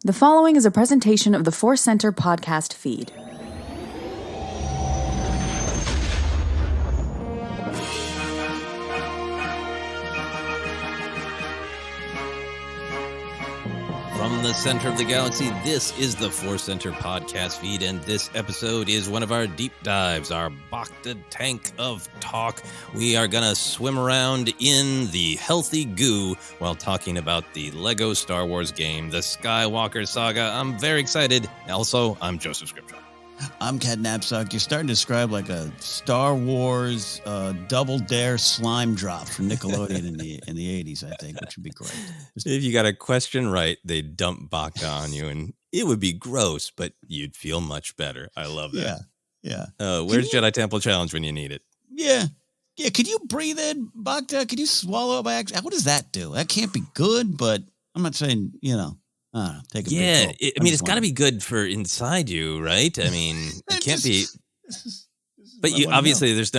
The following is a presentation of the ForceCenter podcast feed. From the center of the galaxy, this is the ForceCenter podcast feed, and this episode is one of our deep dives, our Bacta tank of talk. We are going to swim around in the healthy goo while talking about the Lego Star Wars game, the Skywalker Saga. I'm very excited. Also, I'm Joseph Scrimshaw. I'm Cat Napzok. You're starting to describe like a Star Wars double dare slime drop from Nickelodeon in the 80s, I think, which would be great. If you got a question right, they dump Bacta on you, and it would be gross, but you'd feel much better. I love that. Yeah. Where's Jedi Temple Challenge when you need it? Yeah. Could you breathe in, Bacta? Could you swallow it by accident? What does that do? That can't be good, but I'm not saying, take a big gulp. It's got to be good for inside you, right? I mean, it can't be. But you obviously, there's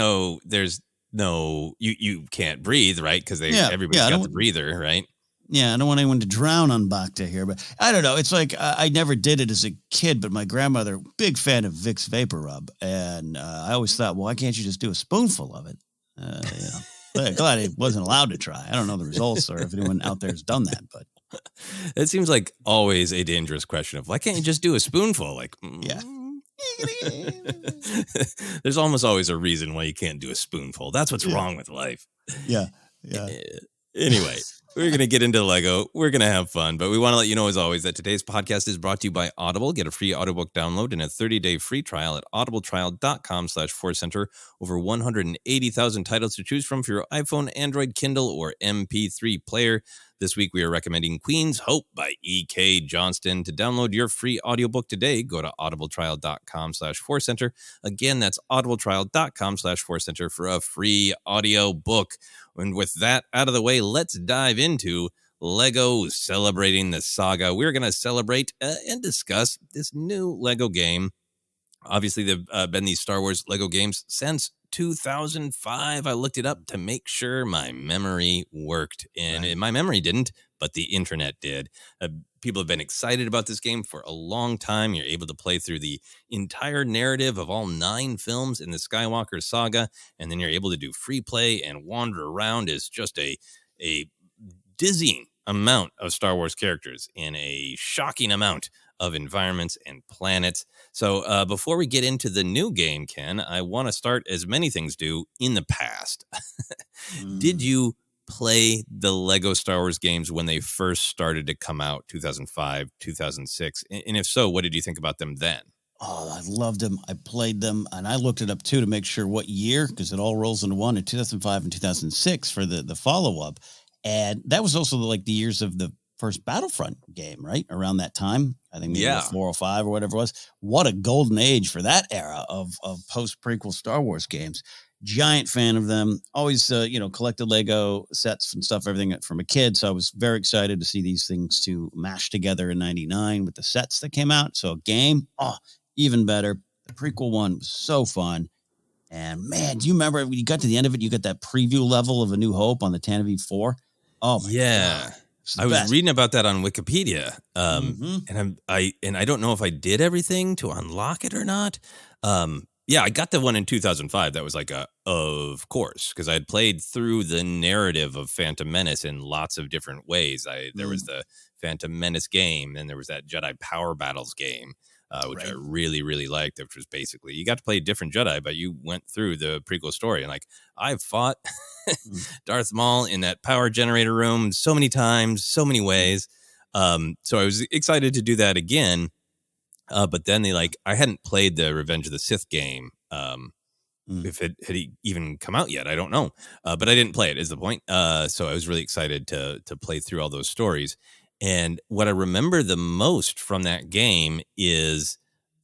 no, you can't breathe, right? Because everybody's got the breather, right? Yeah, I don't want anyone to drown on Bacta here, but I don't know. It's like I never did it as a kid, but my grandmother, big fan of Vicks Vapor Rub, and I always thought, well, why can't you just do a spoonful of it? Glad I wasn't allowed to try. I don't know the results or if anyone out there has done that, but. It seems like always a dangerous question of why can't you just do a spoonful? Yeah. There's almost always a reason why you can't do a spoonful. That's what's wrong with life. Yeah. Anyway, we're going to get into Lego. We're going to have fun, but we want to let you know, as always, that today's podcast is brought to you by Audible. Get a free audiobook download and a 30-day free trial at audibletrial.com/ForceCenter. Over 180,000 titles to choose from for your iPhone, Android, Kindle, or MP3 player. This week, we are recommending Queen's Hope by E.K. Johnston. To download your free audiobook today, go to audibletrial.com/ForceCenter. Again, that's audibletrial.com/ForceCenter for a free audio book. And with that out of the way, let's dive into Lego Celebrating the Saga. We're going to celebrate and discuss this new Lego game. Obviously, there've been these Star Wars Lego games since 2005. I looked it up to make sure my memory worked, and my memory didn't, but the internet did. People have been excited about this game for a long time. You're able to play through the entire narrative of all 9 films in the Skywalker Saga, and then you're able to do free play and wander around as just a dizzying amount of Star Wars characters in a shocking amount of environments and planets. So before we get into the new game, Ken, I want to start, as many things do, in the past. Did you play the Lego Star Wars games when they first started to come out, 2005, 2006? And if so, what did you think about them then? Oh, I loved them. I played them, and I looked it up, too, to make sure what year, because it all rolls into one, in 2005 and 2006 for the follow-up. And that was also like the years of the first Battlefront game, right? Around that time, I think maybe 405 or whatever it was. What a golden age for that era of post-prequel Star Wars games. Giant fan of them. Always, collected Lego sets and stuff, everything from a kid. So I was very excited to see these things to mash together in 99 with the sets that came out. So a game, even better. The prequel one was so fun. And man, do you remember when you got to the end of it, you got that preview level of A New Hope on the Tantive 4? Oh my God. I was reading about that on Wikipedia, and I don't know if I did everything to unlock it or not. I got the one in 2005. That was like of course, because I had played through the narrative of Phantom Menace in lots of different ways. There was the Phantom Menace game, and there was that Jedi Power Battles game, which I really, really liked, which was basically you got to play different Jedi, but you went through the prequel story. And I've fought Darth Maul in that power generator room so many times, so many ways. So I was excited to do that again. But then I hadn't played the Revenge of the Sith game. If it had even come out yet, I don't know. But I didn't play it, is the point. So I was really excited to play through all those stories. And what I remember the most from that game is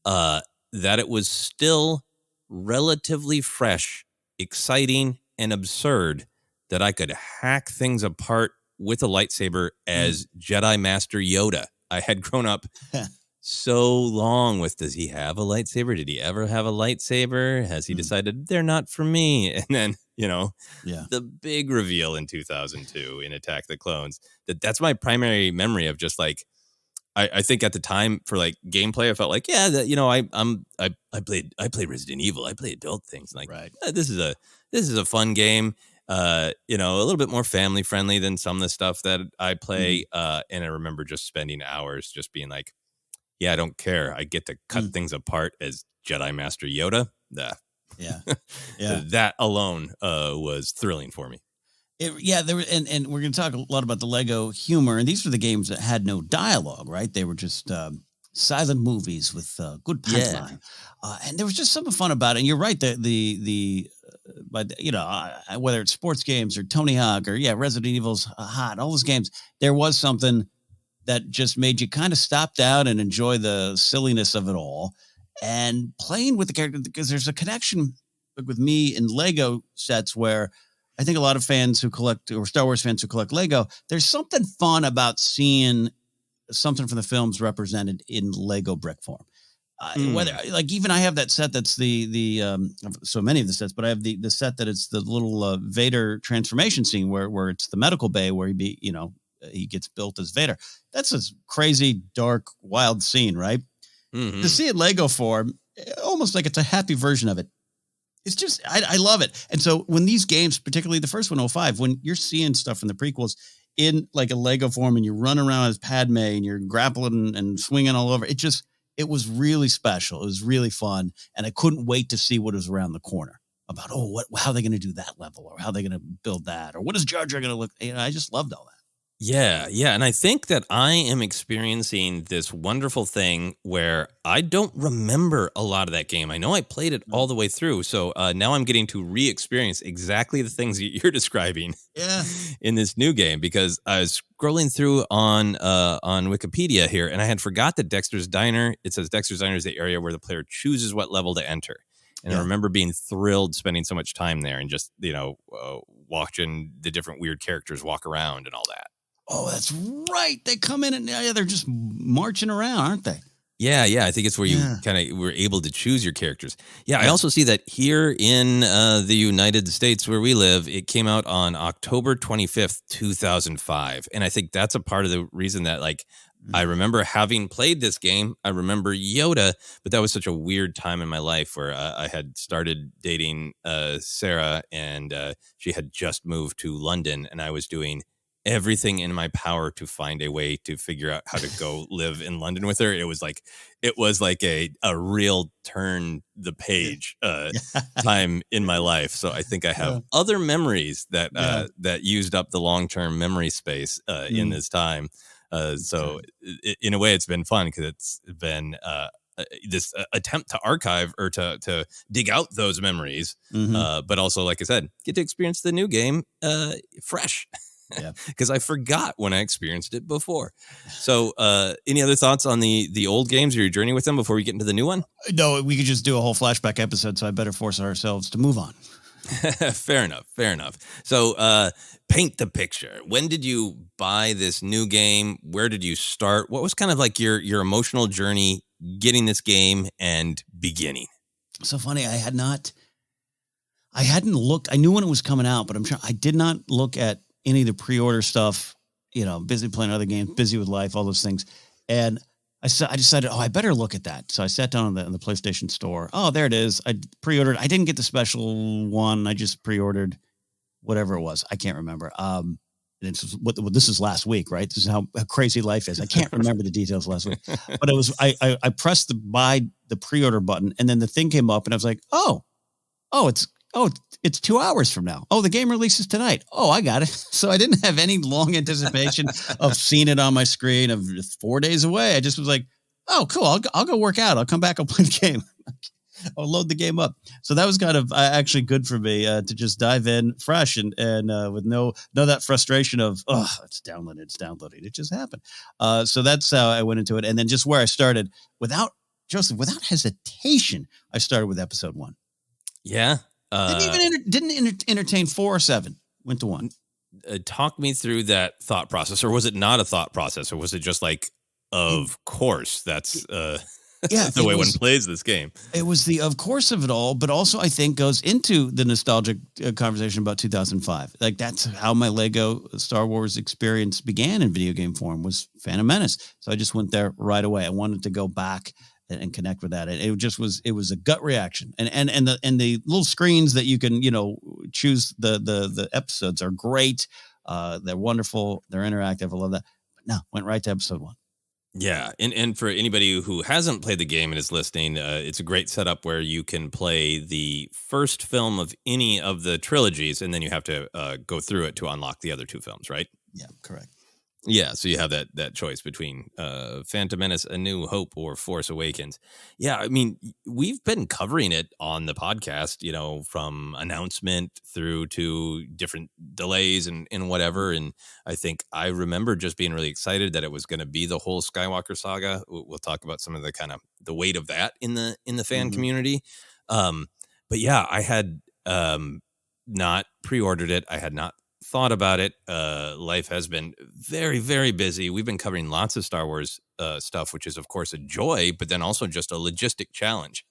that it was still relatively fresh, exciting, and absurd that I could hack things apart with a lightsaber as Jedi Master Yoda. I had grown up so long with, does he have a lightsaber? Did he ever have a lightsaber? Has he decided they're not for me? And then, the big reveal in 2002 in Attack the Clones, that's my primary memory of just I think at the time for like gameplay, I felt like, yeah, that, you know, I played Resident Evil. I played adult things. Like, Right. This is a fun game. You know, a little bit more family friendly than some of the stuff that I play. And I remember just spending hours just being like, yeah, I don't care. I get to cut things apart as Jedi Master Yoda. Yeah. That alone was thrilling for me. There were, and we're going to talk a lot about the Lego humor, and these were the games that had no dialogue, right? They were just silent movies with good punchline, and there was just something fun about it. And you're right, but you know, whether it's sports games or Tony Hawk or Resident Evil's Hot, all those games, there was something that just made you kind of stop down and enjoy the silliness of it all, and playing with the character, because there's a connection with me in Lego sets where I think a lot of fans who collect, or Star Wars fans who collect Lego, there's something fun about seeing something from the films represented in Lego brick form. Whether, like, even I have that set that's the so many of the sets, but I have the set that it's the little Vader transformation scene where it's the medical bay where he gets built as Vader. That's a crazy, dark, wild scene, right? To see it Lego form, almost like it's a happy version of it. It's just, I love it. And so when these games, particularly the first one, 05, when you're seeing stuff from the prequels in like a Lego form and you run around as Padme and you're grappling and swinging all over, it was really special. It was really fun. And I couldn't wait to see what was around the corner about, how are they going to do that level, or how are they going to build that, or what is Jar Jar going to look? I just loved all that. Yeah. And I think that I am experiencing this wonderful thing where I don't remember a lot of that game. I know I played it all the way through. So now I'm getting to re-experience exactly the things that you're describing in this new game, because I was scrolling through on Wikipedia here, and I had forgot that Dexter's Diner, it says Dexter's Diner is the area where the player chooses what level to enter. And I remember being thrilled spending so much time there and just, watching the different weird characters walk around and all that. Oh, that's right. They come in and they're just marching around, aren't they? Yeah. I think it's where you kind of were able to choose your characters. Yeah, I also see that here in the United States where we live, it came out on October 25th, 2005. And I think that's a part of the reason that, like, I remember having played this game. I remember Yoda, but that was such a weird time in my life where I had started dating Sarah, and she had just moved to London, and I was doing everything in my power to find a way to figure out how to go live in London with her. It was like a real turn the page time in my life. So I think I have other memories that used up the long-term memory space in this time. So in a way it's been fun, because it's been this attempt to archive or to dig out those memories. But also, like I said, get to experience the new game fresh. Because I forgot when I experienced it before. So any other thoughts on the old games or your journey with them before we get into the new one? No, we could just do a whole flashback episode, so I better force ourselves to move on. Fair enough. So paint the picture. When did you buy this new game? Where did you start? What was kind of like your emotional journey getting this game and beginning? So funny, I hadn't looked. I knew when it was coming out, but I did not look at any of the pre-order stuff, busy playing other games, busy with life, all those things. And I decided, I better look at that. So I sat down on the PlayStation Store. Oh, there it is. I pre-ordered. I didn't get the special one. I just pre-ordered whatever it was. I can't remember. And this is last week, right? This is how crazy life is. I can't remember the details last week. But it was, I pressed buy the pre-order button, and then the thing came up, and I was like, it's 2 hours from now. Oh, the game releases tonight. Oh, I got it. So I didn't have any long anticipation of seeing it on my screen of 4 days away. I just was like, oh, cool. I'll go work out. I'll come back. I'll play the game. I'll load the game up. So that was kind of actually good for me to just dive in fresh and with no that frustration of, it's downloading. It just happened. So that's how I went into it. And then just where I started without hesitation, I started with episode 1. Yeah. Didn't entertain 4 or 7. Went to 1. Talk me through that thought process, or was it not a thought process, or was it just like, of course, that's Yeah, the way one plays this game. It was the of course of it all, but also I think goes into the nostalgic conversation about 2005. Like that's how my Lego Star Wars experience began in video game form was Phantom Menace. So I just went there right away. I wanted to go back and connect with that. It just was, it was a gut reaction. And the little screens that you can, choose the episodes are great. They're wonderful. They're interactive. I love that. But no, went right to episode 1. Yeah, and for anybody who hasn't played the game and is listening, it's a great setup where you can play the first film of any of the trilogies, and then you have to go through it to unlock the other 2 films, right? Yeah, correct. Yeah, so you have that choice between Phantom Menace, A New Hope, or Force Awakens. Yeah, I mean, we've been covering it on the podcast, from announcement through to different delays and whatever. And I think I remember just being really excited that it was going to be the whole Skywalker Saga. We'll talk about some of the kind of the weight of that in the fan community. But yeah, I had not pre-ordered it. I had not thought about it. Life has been very, very busy. We've been covering lots of Star Wars stuff, which is of course a joy, but then also just a logistic challenge.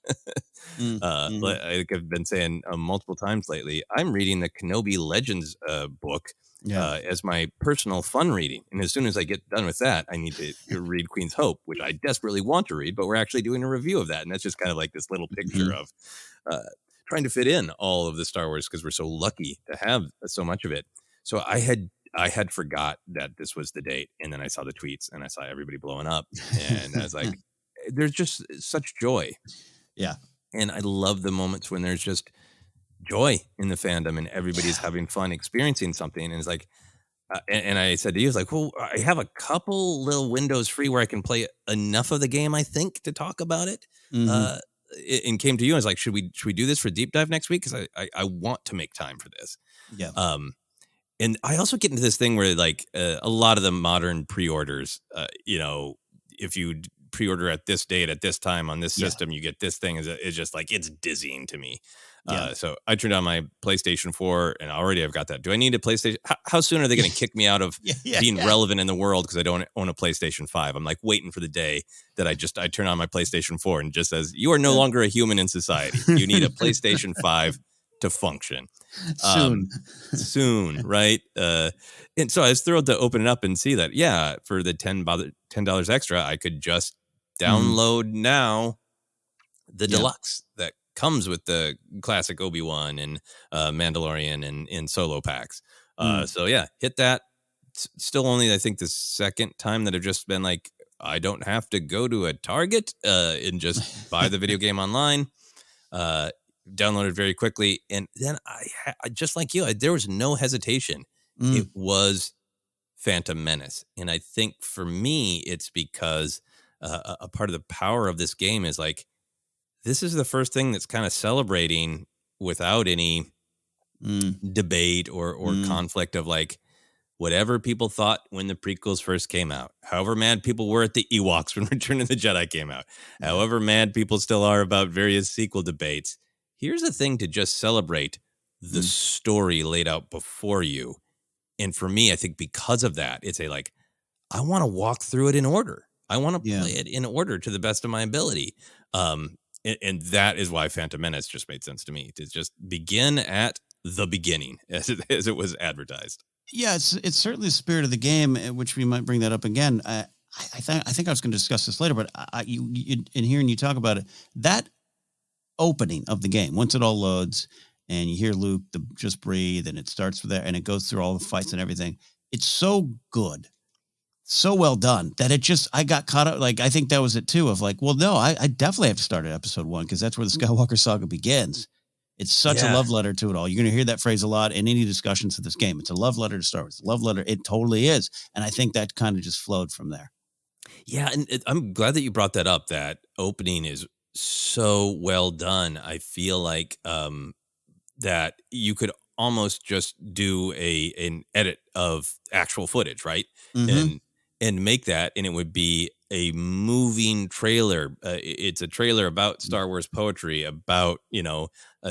Like I've been saying multiple times lately, I'm reading the Kenobi Legends book as my personal fun reading. And as soon as I get done with that, I need to read Queen's Hope, which I desperately want to read, but we're actually doing a review of that. And that's just kind of like this little picture of trying to fit in all of the Star Wars because we're so lucky to have so much of it. So I had forgot that this was the date, and then I saw the tweets and I saw everybody blowing up, and I was like, "There's just such joy." Yeah, and I love the moments when there's just joy in the fandom and everybody's having fun experiencing something. And it's like, and I said to you, "It's like, well, I have a couple little windows free where I can play enough of the game, I think, to talk about it." And came to you and was like, "Should we do this for deep dive next week? Because I want to make time for this." Yeah. And I also get into this thing where like a lot of the modern pre-orders, if you pre-order at this date, at this time on this system, you get this thing. It's just like, it's dizzying to me. So I turned on my PlayStation 4 and already I've got that. Do I need a PlayStation? How soon are they going to kick me out of being relevant in the world because I don't own a PlayStation 5? I'm like waiting for the day that I turn on my PlayStation 4 and it just says, you are no longer a human in society. You need a PlayStation 5 to function. Soon, right? And so I was thrilled to open it up and see that, for the $10 extra, I could just download now the deluxe that comes with the classic Obi-Wan and Mandalorian and solo packs. So yeah, hit that. It's still only, I think, the second time that I've just been like, I don't have to go to a Target and just buy the video game online. Downloaded very quickly, and then I just like you, there was no hesitation. It was Phantom Menace, and I think for me, it's because a part of the power of this game is like, this is the first thing that's kind of celebrating without any debate or conflict of like, whatever people thought when the prequels first came out, however mad people were at the Ewoks when Return of the Jedi came out, however mad people still are about various sequel debates, here's a thing to just celebrate the story laid out before you. And for me, I think because of that, it's I want to walk through it in order. I want to play it in order to the best of my ability. And that is why Phantom Menace just made sense to me, to just begin at the beginning as it was advertised. Yeah, it's certainly the spirit of the game, which we might bring that up again. I think I was going to discuss this later, but in hearing you talk about it, that opening of the game, once it all loads and you hear Luke just breathe and it starts with that and it goes through all the fights and everything, it's so good, so well done that I got caught up. Like, I think that was it too, of like, well, no, I definitely have to start at episode 1 because that's where the Skywalker Saga begins. It's such a love letter to it all. You're going to hear that phrase a lot in any discussions of this game. It's a love letter to Star Wars. Love letter. It totally is. And I think that kind of just flowed from there. Yeah. And I'm glad that you brought that up. That opening is so well done. I feel like that you could almost just do an edit of actual footage, right? And make that, and it would be a moving trailer. It's a trailer about Star Wars poetry, about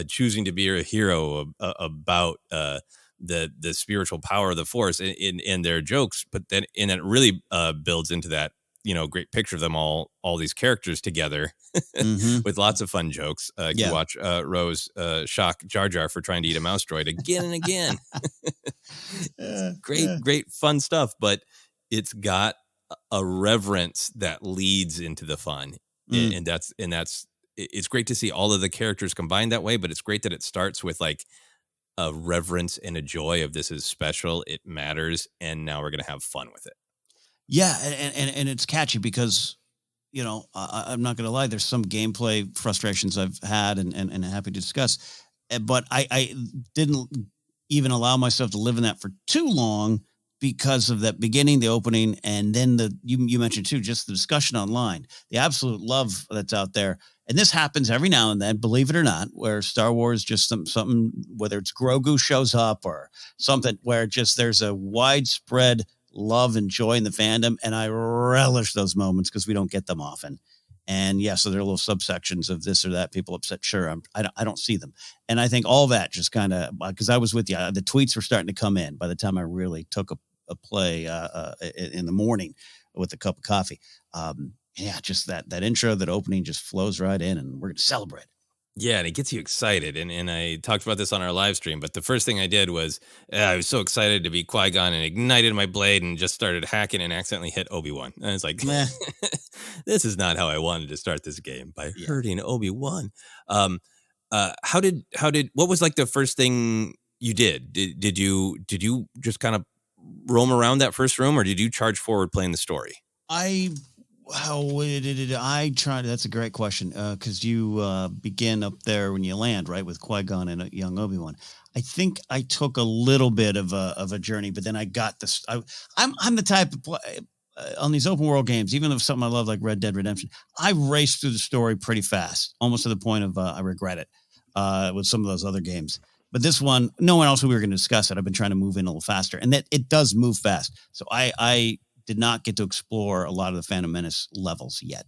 choosing to be a hero, about the spiritual power of the Force, and their jokes. But then, and it really builds into that great picture of them all these characters together with lots of fun jokes. You watch Rose shock Jar Jar for trying to eat a mouse droid again and again. Great fun stuff, but it's got a reverence that leads into the fun. And that's it's great to see all of the characters combined that way, but it's great that it starts with like a reverence and a joy of this is special, it matters, and now we're going to have fun with it. Yeah, and it's catchy because, I'm not going to lie, there's some gameplay frustrations I've had and happy to discuss, but I didn't even allow myself to live in that for too long because of that beginning, the opening, and then you mentioned too, just the discussion online, the absolute love that's out there. And this happens every now and then, believe it or not, where Star Wars just something, whether it's Grogu shows up or something where just there's a widespread love and joy in the fandom. And I relish those moments because we don't get them often. And yeah, so there are little subsections of this or that, people upset. Sure, I don't see them. And I think all that just kind of, because I was with you, the tweets were starting to come in by the time I really took a play in the morning with a cup of coffee. Just that intro, that opening just flows right in, and we're going to celebrate. Yeah, and it gets you excited. And I talked about this on our live stream, but the first thing I did was I was so excited to be Qui-Gon and ignited my blade and just started hacking and accidentally hit Obi-Wan. And I was like, this is not how I wanted to start this game, by hurting Obi-Wan. What was like the first thing you did? Did you just kind of roam around that first room, or did you charge forward playing the story? How did I try? That's a great question, because you begin up there when you land, right, with Qui-Gon and young Obi-Wan. I think I took a little bit of a journey, but then I got this. I'm the type of on these open world games, even if something I love like Red Dead Redemption, I race through the story pretty fast, almost to the point of I regret it with some of those other games. But this one, no one else we were going to discuss it. I've been trying to move in a little faster, and that it does move fast. So I did not get to explore a lot of the Phantom Menace levels yet.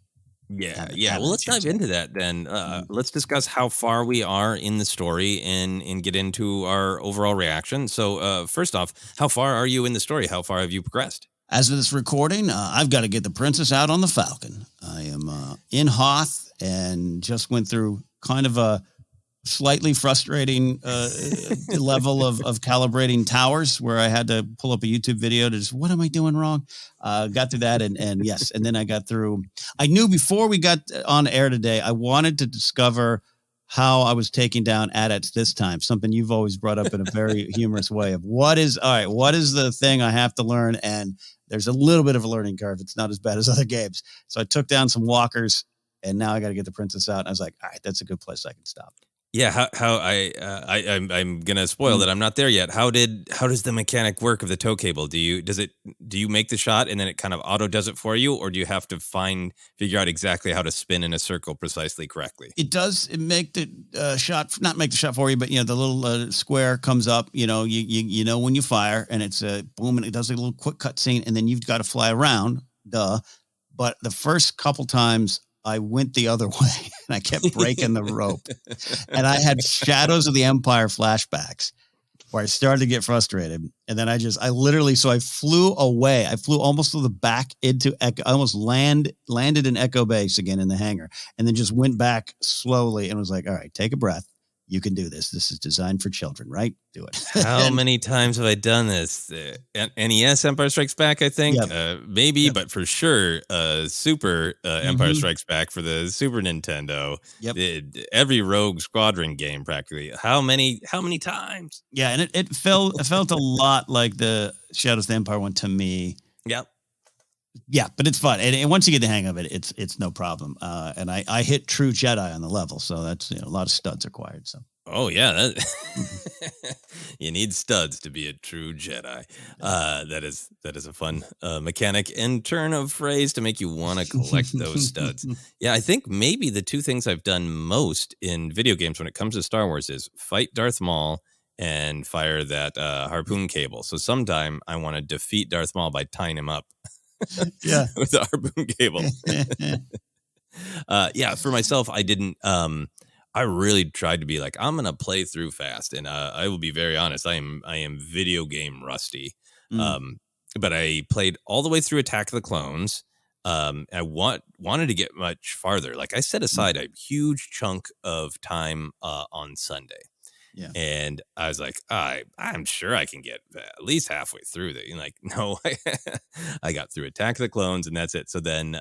Yeah. Well, let's dive into that then. Let's discuss how far we are in the story and get into our overall reaction. So first off, how far are you in the story? How far have you progressed? As of this recording, I've got to get the princess out on the Falcon. I am in Hoth and just went through kind of a slightly frustrating level of calibrating towers where I had to pull up a YouTube video to just, what am I doing wrong? Got through that. And yes. And then I got through, I knew before we got on air today, I wanted to discover how I was taking down AT-ATs this time. Something you've always brought up in a very humorous way of what is the thing I have to learn? And there's a little bit of a learning curve. It's not as bad as other games. So I took down some walkers and now I got to get the princess out. And I was like, all right, that's a good place I can stop. Yeah, I'm gonna spoil that I'm not there yet. How does the mechanic work of the tow cable? Do you make the shot and then it kind of auto does it for you, or do you have to figure out exactly how to spin in a circle precisely correctly? It does make the shot, not make the shot for you, but the little square comes up. You know when you fire, and it's a boom, and it does a little quick cut scene, and then you've got to fly around. But the first couple times I went the other way and I kept breaking the rope, and I had Shadows of the Empire flashbacks where I started to get frustrated. And then I flew away. I flew almost to the back into Echo. I almost landed in Echo Base again in the hangar, and then just went back slowly and was like, all right, take a breath. You can do this. This is designed for children, right? Do it. How many times have I done this? NES Empire Strikes Back, I think. Yep. Maybe, yep. But for sure, Super Empire Strikes Back for the Super Nintendo. Yep. Every Rogue Squadron game, practically. How many times? Yeah, and it felt a lot like the Shadows of the Empire one to me. Yep. Yeah, but it's fun, and once you get the hang of it, it's no problem. And I hit true Jedi on the level, so that's a lot of studs required. So. Oh yeah, you need studs to be a true Jedi. That is a fun mechanic and turn of phrase to make you want to collect those studs. Yeah, I think maybe the two things I've done most in video games when it comes to Star Wars is fight Darth Maul and fire that harpoon cable. So sometime I want to defeat Darth Maul by tying him up. Yeah, with the harpoon cable. For myself, I didn't. I really tried to be like, I'm gonna play through fast, and I will be very honest. I am video game rusty. But I played all the way through Attack of the Clones. I wanted to get much farther. Like I set aside a huge chunk of time on Sunday. Yeah. And I was like, I'm sure I can get at least halfway through that. Like, no, I got through Attack of the Clones and that's it. So then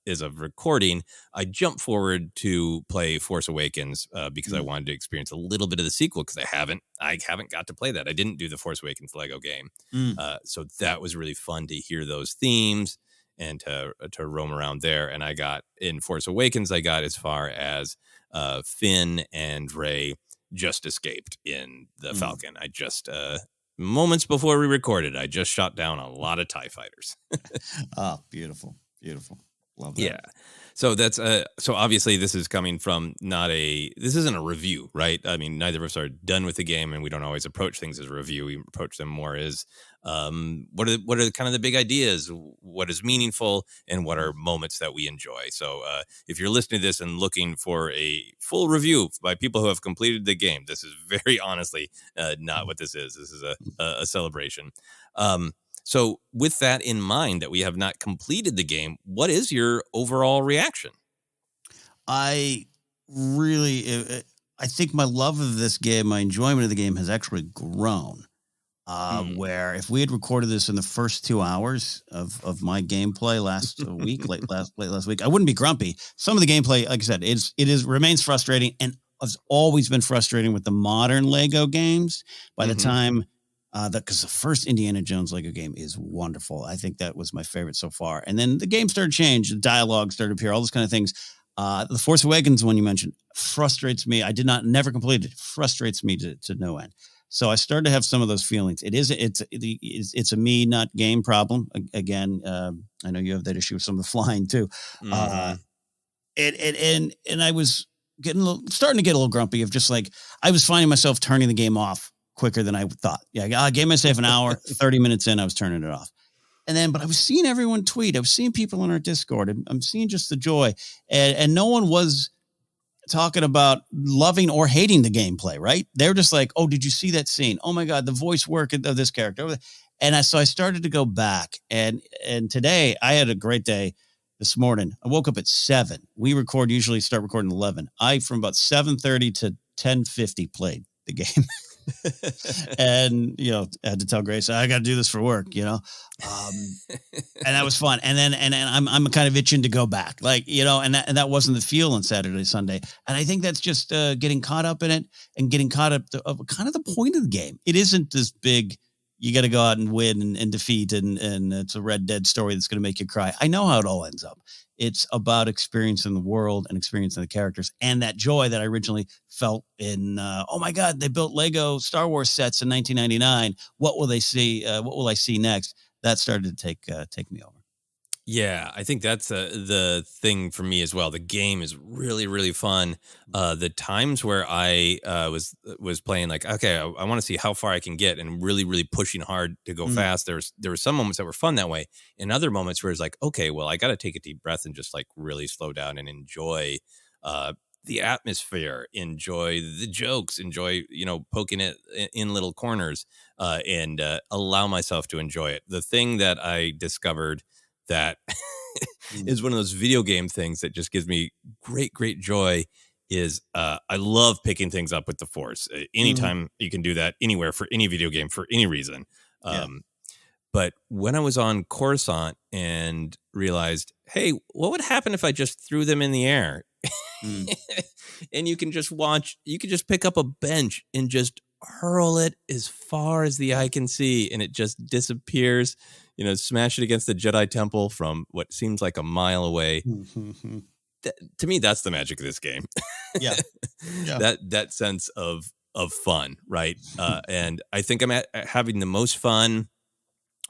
as of recording, I jumped forward to play Force Awakens because I wanted to experience a little bit of the sequel because I haven't got to play that. I didn't do the Force Awakens Lego game. So that was really fun to hear those themes and to roam around there. And I got in Force Awakens, I got as far as Finn and Rey just escaped in the Falcon. I just moments before we recorded, I just shot down a lot of TIE fighters. Oh, beautiful. Love that. Yeah. So that's so obviously this is coming from this isn't a review, right? I mean, neither of us are done with the game and we don't always approach things as a review. We approach them more as what are kind of the big ideas, what is meaningful, and what are moments that we enjoy. So if you're listening to this and looking for a full review by people who have completed the game, this is very honestly not what this is. This is a celebration. So with that in mind, that we have not completed the game, what is your overall reaction? I think my love of this game, my enjoyment of the game has actually grown. Where if we had recorded this in the first 2 hours of my gameplay last week, late last week, I wouldn't be grumpy. Some of the gameplay, like I said, it remains frustrating and has always been frustrating with the modern Lego games. By the time, because the first Indiana Jones Lego game is wonderful. I think that was my favorite so far. And then the game started to change, the dialogue started to appear, all those kind of things. The Force Awakens one you mentioned frustrates me. I never completed it. Frustrates me to no end. So I started to have some of those feelings. It's a me, not game problem. Again, I know you have that issue with some of the flying too. And I was starting to get a little grumpy of just like, I was finding myself turning the game off quicker than I thought. Yeah, I gave myself an hour, 30 minutes in, I was turning it off. But I was seeing everyone tweet. I was seeing people on our Discord. I'm seeing just the joy. And no one was talking about loving or hating the gameplay, right? They're just like, oh, did you see that scene? Oh my God, the voice work of this character. So I started to go back. And today I had a great day this morning. I woke up at 7. We usually start recording 11. I, from about 7:30 to 10:50 played the game. And I had to tell Grace I got to do this for work, and that was fun. And I'm kind of itching to go back, and that wasn't the feel on Saturday, Sunday. And I think that's just getting caught up in it and getting caught up to kind of the point of the game. It isn't this big, you got to go out and win and defeat, and it's a Red Dead story that's going to make you cry. I know how it all ends up. It's about experiencing the world and experiencing the characters and that joy that I originally felt in, oh my God, they built Lego Star Wars sets in 1999. What will they see? What will I see next? That started to take me over. Yeah, I think that's the thing for me as well. The game is really, really fun. The times where I was playing, like, okay, I want to see how far I can get, and really, really pushing hard to go fast. There were some moments that were fun that way, and other moments where it's like, okay, well, I got to take a deep breath and just like really slow down and enjoy the atmosphere, enjoy the jokes, enjoy poking it in little corners, and allow myself to enjoy it. The thing that I discovered that is one of those video game things that just gives me great joy is I love picking things up with the Force. Anytime you can do that, anywhere, for any video game, for any reason. But when I was on Coruscant and realized, hey, what would happen if I just threw them in the air? And you can just pick up a bench and just hurl it as far as the eye can see, and it just disappears. Smash it against the Jedi Temple from what seems like a mile away. To me, that's the magic of this game. Yeah. That sense of fun, right? And I think I'm having the most fun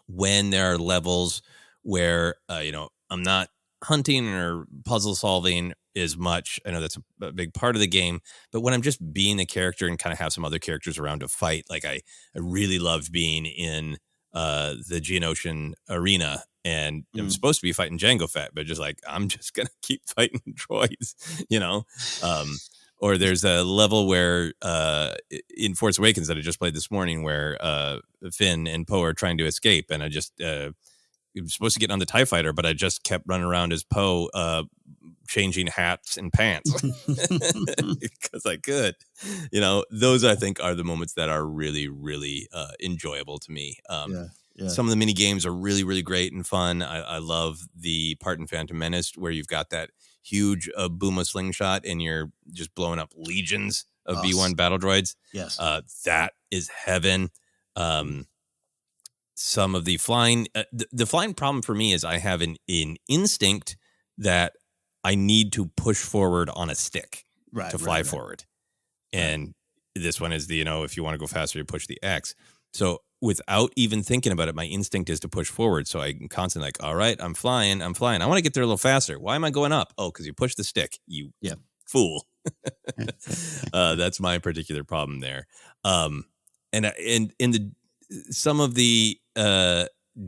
when there are levels where I'm not hunting or puzzle solving as much. I know that's a big part of the game, but when I'm just being a character and kind of have some other characters around to fight, like I really loved being in the Geonosian arena, and I'm supposed to be fighting Jango Fett, but just like, I'm just gonna keep fighting droids, or there's a level where in Force Awakens that I just played this morning where Finn and Poe are trying to escape, and I just supposed to get on the TIE fighter, but I just kept running around as Poe, changing hats and pants because I could. Those I think are the moments that are really, really enjoyable to me. Some of the mini games are really, really great and fun. I love the part in Phantom Menace where you've got that huge Booma slingshot and you're just blowing up legions of B1 battle droids. Yes. That is heaven. Some of the flying, the flying problem for me is I have an instinct that I need to push forward on a stick to fly forward. And this one is if you want to go faster, you push the X. So without even thinking about it, my instinct is to push forward. So I'm constantly like, all right, I'm flying. I want to get there a little faster. Why am I going up? Oh, because you push the stick, you fool. That's my particular problem there. And in some of the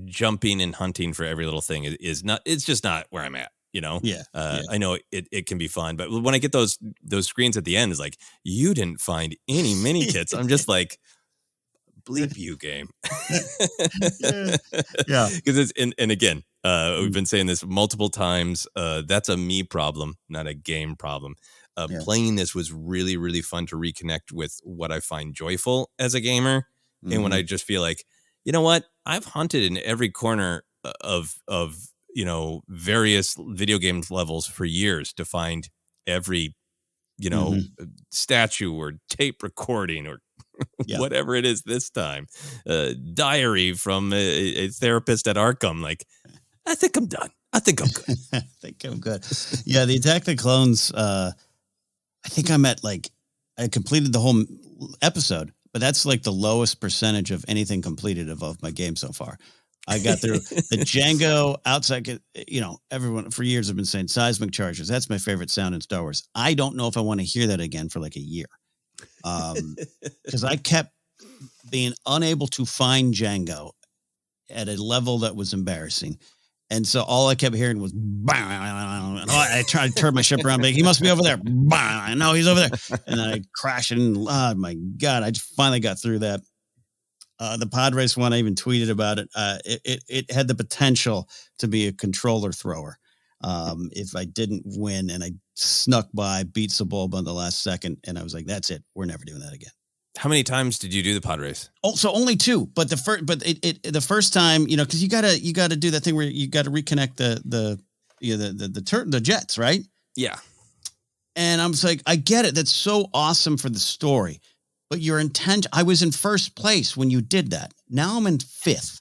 jumping and hunting for every little thing is not, it's just not where I'm at. I know it can be fun, but when I get those screens at the end, it's like, you didn't find any mini kits. I'm just like, bleep you, game. Because it's and again, we've been saying this multiple times. That's a me problem, not a game problem. Playing this was really, really fun to reconnect with what I find joyful as a gamer, and when I just feel like, you know what, I've hunted in every corner of various video games levels for years to find every statue or tape recording or whatever it is this time, diary from a therapist at Arkham. Like, I think I'm done. I think I'm good. I think I'm good. Yeah, the Attack of the Clones, I think I'm at I completed the whole episode, but that's like the lowest percentage of anything completed of my game so far. I got through the Django outside, everyone for years have been saying seismic charges. That's my favorite sound in Star Wars. I don't know if I want to hear that again for like a year. Because I kept being unable to find Django at a level that was embarrassing. And so all I kept hearing was, bah! And I tried to turn my ship around, but he must be over there. Bah! No, he's over there. And then I crashed and, oh my God, I just finally got through that. The pod race one, I even tweeted about it. It had the potential to be a controller thrower. If I didn't win and I snuck by, beat Sebulba in the last second, and I was like, that's it. We're never doing that again. How many times did you do the pod race? Oh, so only 2, but the first time, because you gotta do that thing where you got to reconnect the jets, right? Yeah. And I'm just like, I get it. That's so awesome for the story. But your intent, I was in first place when you did that. Now I'm in 5th.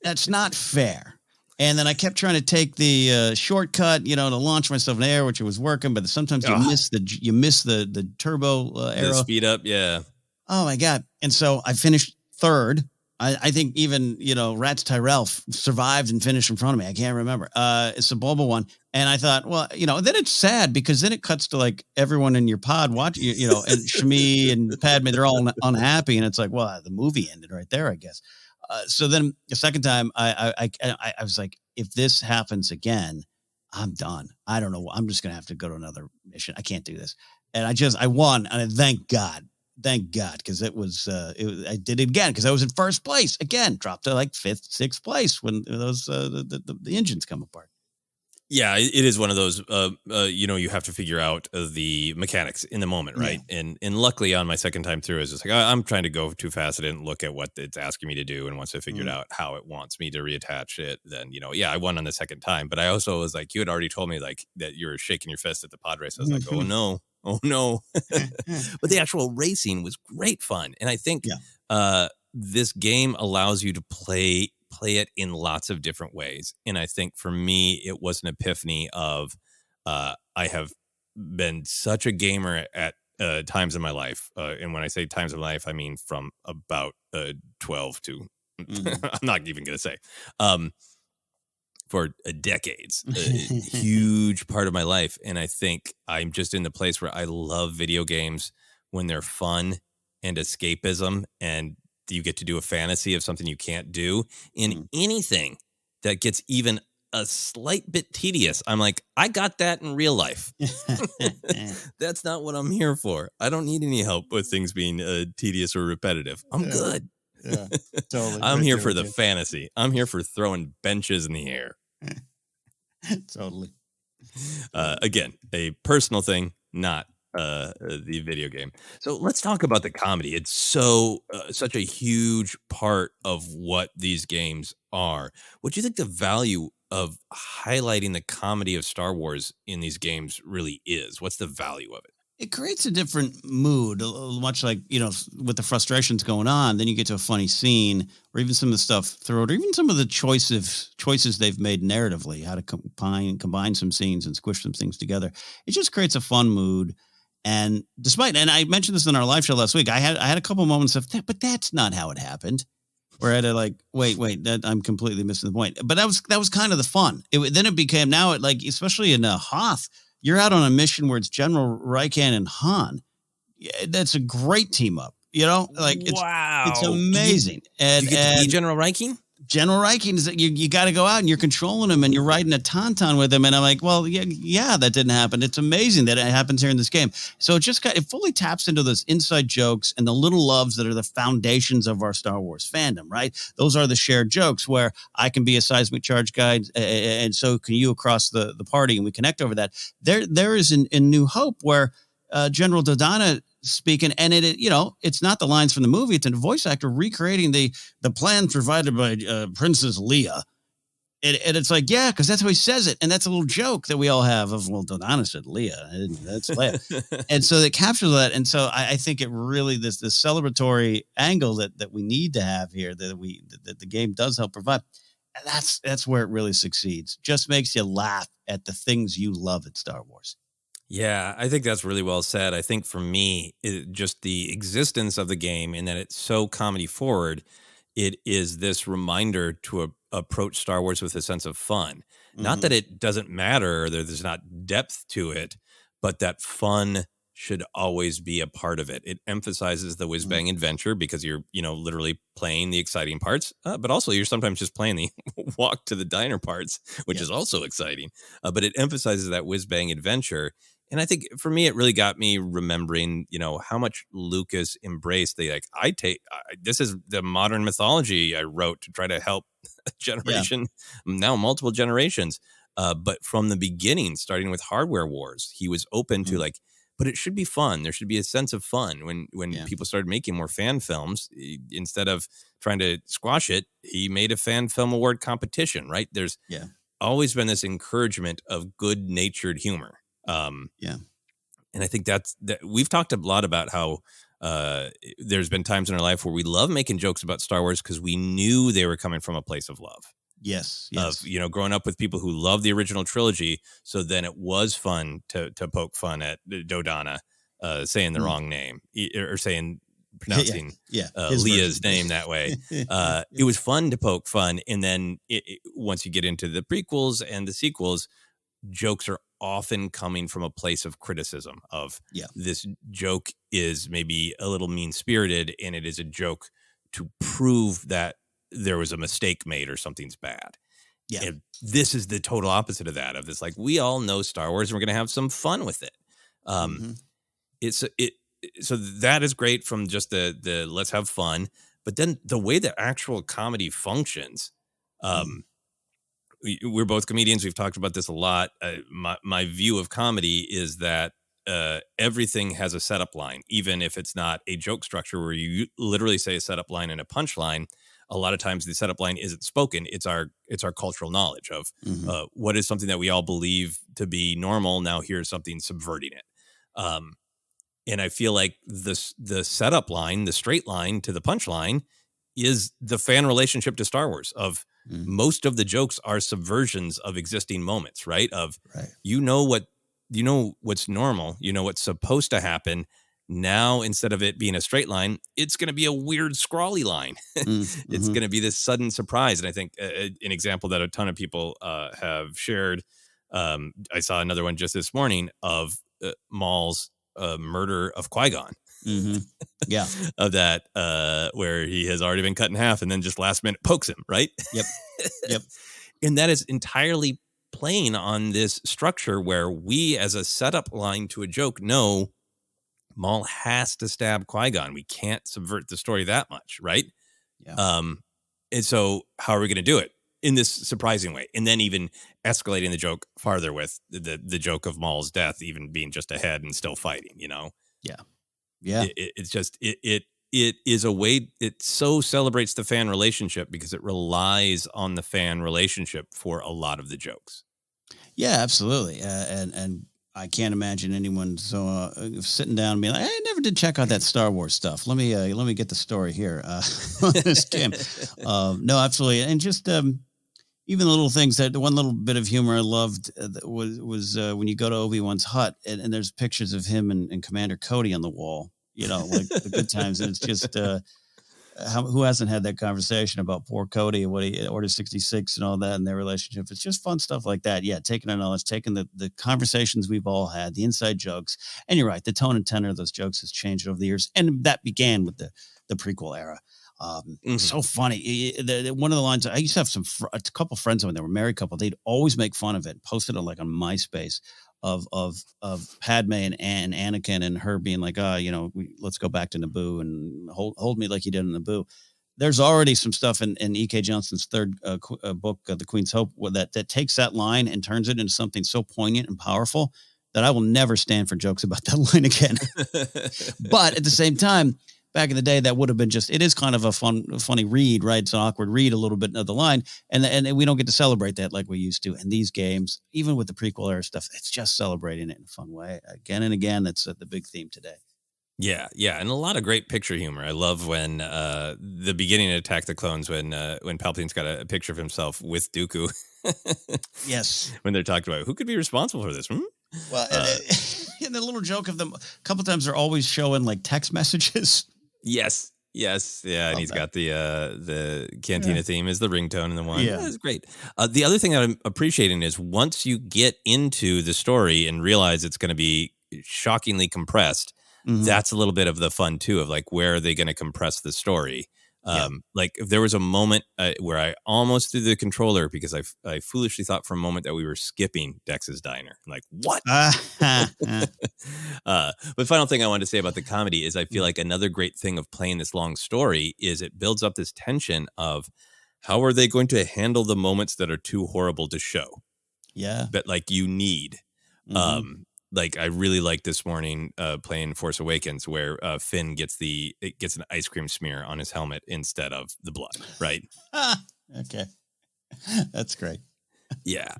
That's not fair. And then I kept trying to take the shortcut, to launch myself in the air, which was working. But sometimes you miss the turbo arrow. The speed up, yeah. Oh my God! And so I finished 3rd. I think even Rats Tyrell survived and finished in front of me. I can't remember. It's a Sebulba one. And I thought, well, then it's sad because then it cuts to like everyone in your pod watching, and Shmi and Padme, they're all unhappy. And it's like, well, the movie ended right there, I guess. So then the second time I was like, if this happens again, I'm done. I don't know. I'm just going to have to go to another mission. I can't do this. And I won. And thank God, because I did it again because I was in first place again, dropped to like 5th, 6th place when those the engines come apart. Yeah, it is one of those, you have to figure out the mechanics in the moment, right? Yeah. And luckily on my second time through, I was just like, I'm trying to go too fast. I didn't look at what it's asking me to do. And once I figured out how it wants me to reattach it, then, I won on the second time. But I also was like, you had already told me like that you were shaking your fist at the pod race. I was like, oh no. But the actual racing was great fun. And I think this game allows you to play it in lots of different ways. And I think for me, it was an epiphany of I have been such a gamer at times in my life. And when I say times in life, I mean from about 12 to, I'm not even going to say, for decades, a huge part of my life. And I think I'm just in the place where I love video games when they're fun and escapism and you get to do a fantasy of something you can't do. In anything that gets even a slight bit tedious, I'm like, I got that in real life. That's not what I'm here for. I don't need any help with things being tedious or repetitive. I'm good. Yeah, totally. I'm Right here there for with the you. fantasy. I'm here for throwing benches in the air. Totally. Again, a personal thing, not the video game. So let's talk about the comedy. It's such a huge part of what these games are. What do you think the value of highlighting the comedy of Star Wars in these games really is? What's the value of it? It creates a different mood, much like, with the frustrations going on, then you get to a funny scene or even some of the stuff throughout, or even some of the choices they've made narratively, how to combine some scenes and squish some things together. It just creates a fun mood. And and I mentioned this in our live show last week, I had a couple moments of that, but that's not how it happened. Where I had to wait, that I'm completely missing the point. But that was kind of the fun. Then it became, now it, like, especially in Hoth, you're out on a mission where it's General Raikan and Han. Yeah, that's a great team up. It's amazing. Did you get to be General Raikan? General Raikan is that you got to go out and you're controlling him and you're riding a tauntaun with him. And I'm like, well, yeah, that didn't happen. It's amazing that it happens here in this game. So it fully taps into those inside jokes and the little loves that are the foundations of our Star Wars fandom, right? Those are the shared jokes where I can be a seismic charge guide and so can you across the party, and we connect over that. There is in New Hope where General Dodonna speaking, and it's not the lines from the movie, it's a voice actor recreating the plan provided by Princess Leia, and it's like, yeah, because that's how he says it, and that's a little joke that we all have of, well, Dodonna said Leia, that's Leia. And so they capture that, and so I think it really, this celebratory angle that we need to have here, that the game does help provide, that's where it really succeeds. Just makes you laugh at the things you love at Star Wars. Yeah, I think that's really well said. I think for me, just the existence of the game and that it's so comedy forward, it is this reminder to approach Star Wars with a sense of fun. Mm-hmm. Not that it doesn't matter or there's not depth to it, but that fun should always be a part of it. It emphasizes the whiz-bang adventure because you're, literally playing the exciting parts, but also you're sometimes just playing the walk to the diner parts, which is also exciting. But it emphasizes that whiz-bang adventure. And I think for me, it really got me remembering, how much Lucas embraced this is the modern mythology I wrote to try to help a generation, now multiple generations. But from the beginning, starting with Hardware Wars, he was open to but it should be fun. There should be a sense of fun when people started making more fan films. Instead of trying to squash it, he made a fan film award competition, right? There's always been this encouragement of good-natured humor. And I think that we've talked a lot about how there's been times in our life where we love making jokes about Star Wars because we knew they were coming from a place of love. Yes. Of, growing up with people who love the original trilogy. So then it was fun to poke fun at Dodonna saying the wrong name or pronouncing Leia's name that way. It was fun to poke fun. And then once you get into the prequels and the sequels, jokes are often coming from a place of criticism of this joke is maybe a little mean-spirited and it is a joke to prove that there was a mistake made or something's bad. Yeah. And this is the total opposite of that, of this, we all know Star Wars and we're going to have some fun with it. So that is great from just the let's have fun, but then the way that actual comedy functions, we're both comedians. We've talked about this a lot. My view of comedy is that everything has a setup line, even if it's not a joke structure where you literally say a setup line and a punchline. A lot of times the setup line isn't spoken. It's our cultural knowledge of what is something that we all believe to be normal. Now here's something subverting it. And I feel like the setup line, the straight line to the punchline, is the fan relationship to Star Wars. Of most of the jokes are subversions of existing moments, right? What's normal, what's supposed to happen. Now, instead of it being a straight line, it's going to be a weird scrawly line. It's going to be this sudden surprise. And I think an example that a ton of people have shared, I saw another one just this morning of Maul's murder of Qui-Gon. Yeah. Of that, where he has already been cut in half and then just last minute pokes him, right? Yep. And that is entirely playing on this structure where we, as a setup line to a joke, know Maul has to stab Qui-Gon. We can't subvert the story that much, right? Yeah. And so how are we going to do it in this surprising way? And then even escalating the joke farther with the joke of Maul's death, even being just ahead and still fighting, Yeah. Yeah. It's just, it is a way, it so celebrates the fan relationship because it relies on the fan relationship for a lot of the jokes. Yeah, absolutely. And I can't imagine anyone sitting down and being like, I never did check out that Star Wars stuff. Let me get the story here on this game. No, absolutely. And just even the little things, that one little bit of humor I loved was when you go to Obi-Wan's hut and there's pictures of him and Commander Cody on the wall, like the good times. And it's just, who hasn't had that conversation about poor Cody and what he Order 66 and all that and their relationship? It's just fun stuff like that. Yeah. Taking our knowledge, taking the conversations we've all had, the inside jokes. And you're right. The tone and tenor of those jokes has changed over the years. And that began with the prequel era. So funny. One of the lines, I used to have a couple friends when they were a married couple, they'd always make fun of it, posted it like on MySpace of Padme and Anakin and her being like, let's go back to Naboo and hold me like you did in Naboo. There's already some stuff in E.K. Johnson's third book, The Queen's Hope, that takes that line and turns it into something so poignant and powerful that I will never stand for jokes about that line again. But at the same time, back in the day, that would have been it is kind of a funny read, right? It's an awkward read a little bit of the line. And we don't get to celebrate that like we used to. And these games, even with the prequel era stuff, it's just celebrating it in a fun way. Again and again, that's the big theme today. Yeah, yeah, and a lot of great picture humor. I love when the beginning of Attack the Clones, when Palpatine's got a picture of himself with Dooku. Yes. When they're talking about who could be responsible for this. Well, and the little joke of them, a couple times they're always showing like text messages. Yes, yeah, and he's got the Cantina theme is the ringtone in the one. Yeah, it's great. The other thing that I'm appreciating is once you get into the story and realize it's going to be shockingly compressed, that's a little bit of the fun too, of like, where are they going to compress the story? Like if there was a moment where I almost threw the controller because I foolishly thought for a moment that we were skipping Dex's Diner. I'm like, what? But final thing I wanted to say about the comedy is I feel like another great thing of playing this long story is it builds up this tension of how are they going to handle the moments that are too horrible to show? Yeah. That like you need. Like I really like this morning playing Force Awakens where Finn gets an ice cream smear on his helmet instead of the blood, right? Okay. That's great. Yeah.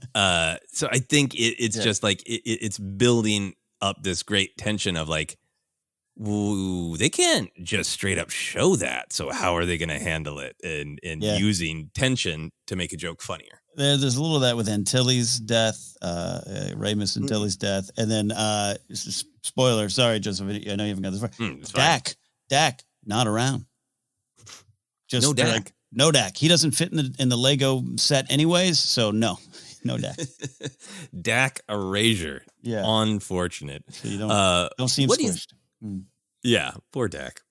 So I think it's just like it's building up this great tension of like, ooh, they can't just straight up show that. So how are they going to handle it and using tension to make a joke funnier? There's a little of that with Antilles' death, Ramus Antilles' death, and then spoiler. Sorry, Joseph, I know you haven't got this far. Dak, not around. Just no Dak. No Dak. He doesn't fit in the Lego set anyways, so no Dak. Dak erasure. Yeah, unfortunate. So you don't see him squished. Yeah, poor Dak.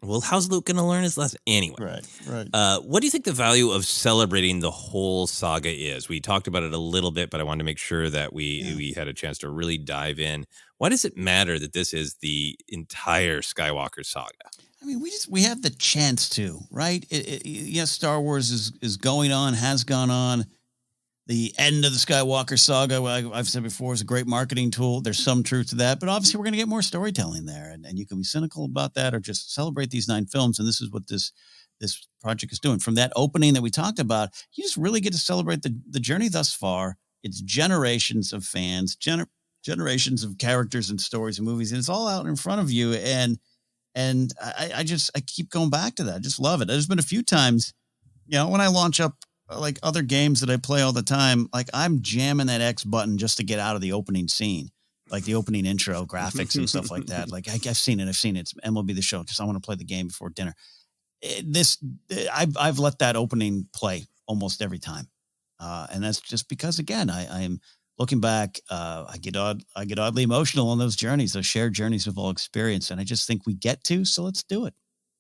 Well, how's Luke going to learn his lesson? Anyway. Right. What do you think the value of celebrating the whole saga is? We talked about it a little bit, but I wanted to make sure that we had a chance to really dive in. Why does it matter that this is the entire Skywalker Saga? I mean, we have the chance to, right? Yes, Star Wars is going on, has gone on. The end of the Skywalker Saga, I've said before, is a great marketing tool. There's some truth to that, but obviously we're going to get more storytelling there, and you can be cynical about that or just celebrate these 9 films. And this is what this project is doing. From that opening that we talked about, you just really get to celebrate the journey thus far. It's generations of fans, generations of characters and stories and movies, and it's all out in front of you. And I keep going back to that. I just love it. There's been a few times, when I launch up like other games that I play all the time, like I'm jamming that X button just to get out of the opening scene, like the opening intro graphics and stuff like that. Like I've seen it. It's MLB The Show. Just I want to play the game before dinner. I've let that opening play almost every time, and that's just because again I am looking back. I get oddly emotional on those journeys, those shared journeys we've all experienced, and I just think we get to. So let's do it.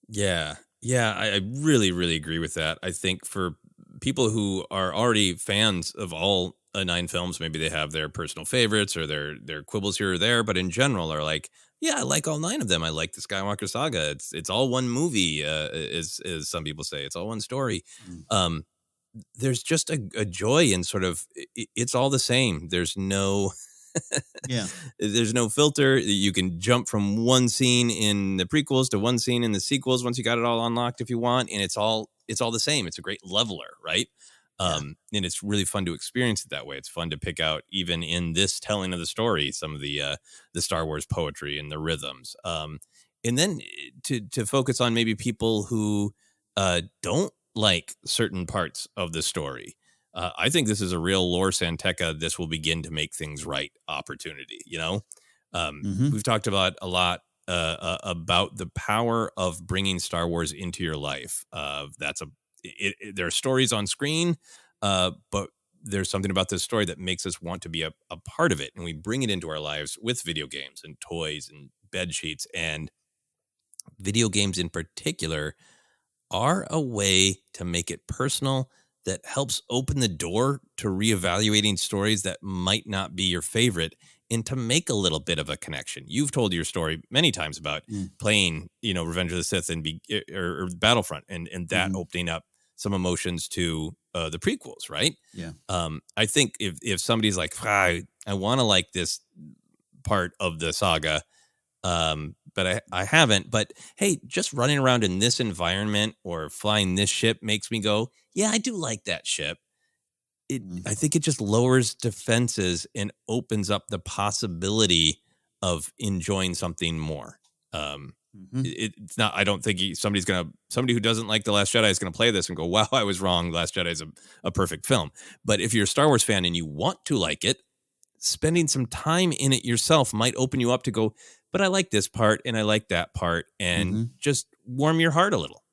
Yeah, I really, really agree with that. I think for people who are already fans of all 9 films, maybe they have their personal favorites or their quibbles here or there, but in general are like, yeah, I like all 9 of them. I like the Skywalker Saga. It's all one movie, as some people say. It's all one story. Mm. There's just a joy in sort of it's all the same. There's no Yeah. there's no filter. You can jump from one scene in the prequels to one scene in the sequels once you got it all unlocked if you want, and it's all the same. It's a great leveler, right? And it's really fun to experience it that way. It's fun to pick out, even in this telling of the story, some of the Star Wars poetry and the rhythms. And then to focus on maybe people who don't like certain parts of the story. I think this is a real Lore Santeca. This will begin to make things right opportunity. We've talked about a lot about the power of bringing Star Wars into your life. There are stories on screen, but there's something about this story that makes us want to be a part of it, and we bring it into our lives with video games and toys and bed sheets. And video games in particular are a way to make it personal that helps open the door to reevaluating stories that might not be your favorite and to make a little bit of a connection. You've told your story many times about playing, Revenge of the Sith and or Battlefront and that opening up some emotions to the prequels, right? Yeah. I think if somebody's like, I want to like this part of the saga, but I haven't. But hey, just running around in this environment or flying this ship makes me go, yeah, I do like that ship. I think it just lowers defenses and opens up the possibility of enjoying something more. It's not. I don't think somebody who doesn't like The Last Jedi is gonna play this and go, wow, I was wrong. The Last Jedi is a perfect film. But if you're a Star Wars fan and you want to like it, spending some time in it yourself might open you up to go, but I like this part and I like that part, and just warm your heart a little.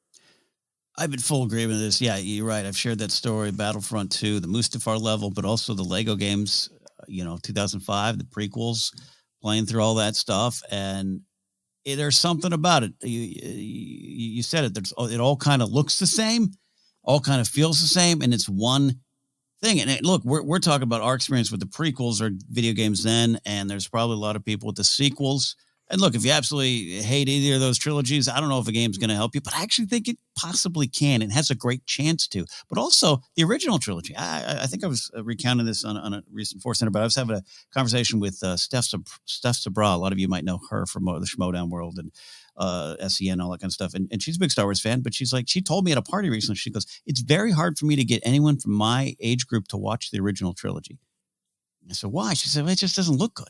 I'm in full agreement with this. Yeah, you're right. I've shared that story, Battlefront 2, the Mustafar level, but also the Lego games, 2005, the prequels, playing through all that stuff. And there's something about it. You said it. It all kind of looks the same, all kind of feels the same, and it's one thing. And look, we're talking about our experience with the prequels or video games then, and there's probably a lot of people with the sequels. And look, if you absolutely hate either of those trilogies, I don't know if a game's going to help you, but I actually think it possibly can and has a great chance to. But also the original trilogy. I think I was recounting this on a recent ForceCenter, but I was having a conversation with Steph Sabra. A lot of you might know her from the Schmodown world and SEN, all that kind of stuff. And she's a big Star Wars fan, but she's like, she told me at a party recently, she goes, it's very hard for me to get anyone from my age group to watch the original trilogy. I said, why? She said, well, it just doesn't look good.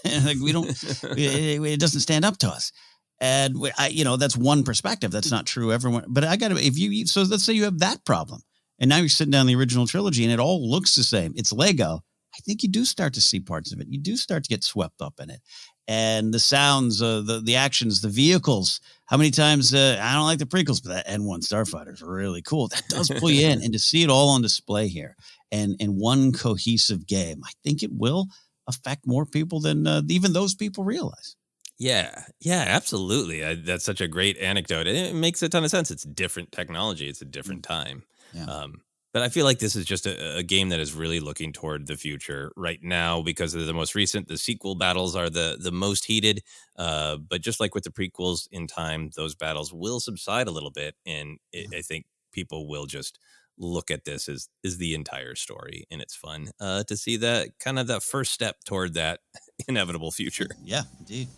Like it doesn't stand up to us. And that's one perspective. That's not true. Everyone, but so let's say you have that problem and now you're sitting down the original trilogy and it all looks the same. It's Lego. I think you do start to see parts of it. You do start to get swept up in it. And the sounds, the actions, the vehicles. How many times I don't like the prequels, but that N1 Starfighter is really cool. That does pull you in. And to see it all on display here and in one cohesive game, I think it will affect more people than even those people realize. Yeah, absolutely. That's such a great anecdote. It makes a ton of sense. It's different technology. It's a different time. Yeah. But I feel like this is just a game that is really looking toward the future right now because of the most recent. The sequel battles are the most heated. But just like with the prequels in time, those battles will subside a little bit. And I think people will just look at this as the entire story. And it's fun to see that kind of that first step toward that inevitable future. Yeah, indeed.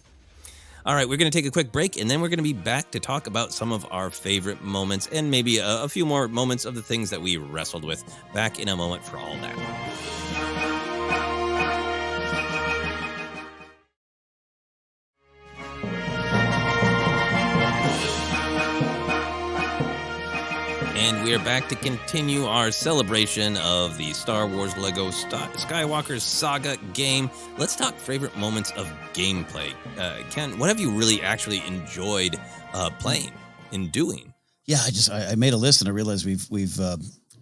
All right, we're going to take a quick break, and then we're going to be back to talk about some of our favorite moments and maybe a few more moments of the things that we wrestled with. Back in a moment for all that. And we are back to continue our celebration of the Star Wars Lego Skywalker Saga game. Let's talk favorite moments of gameplay. Ken, what have you really actually enjoyed playing and doing? Yeah, I made a list and I realized we've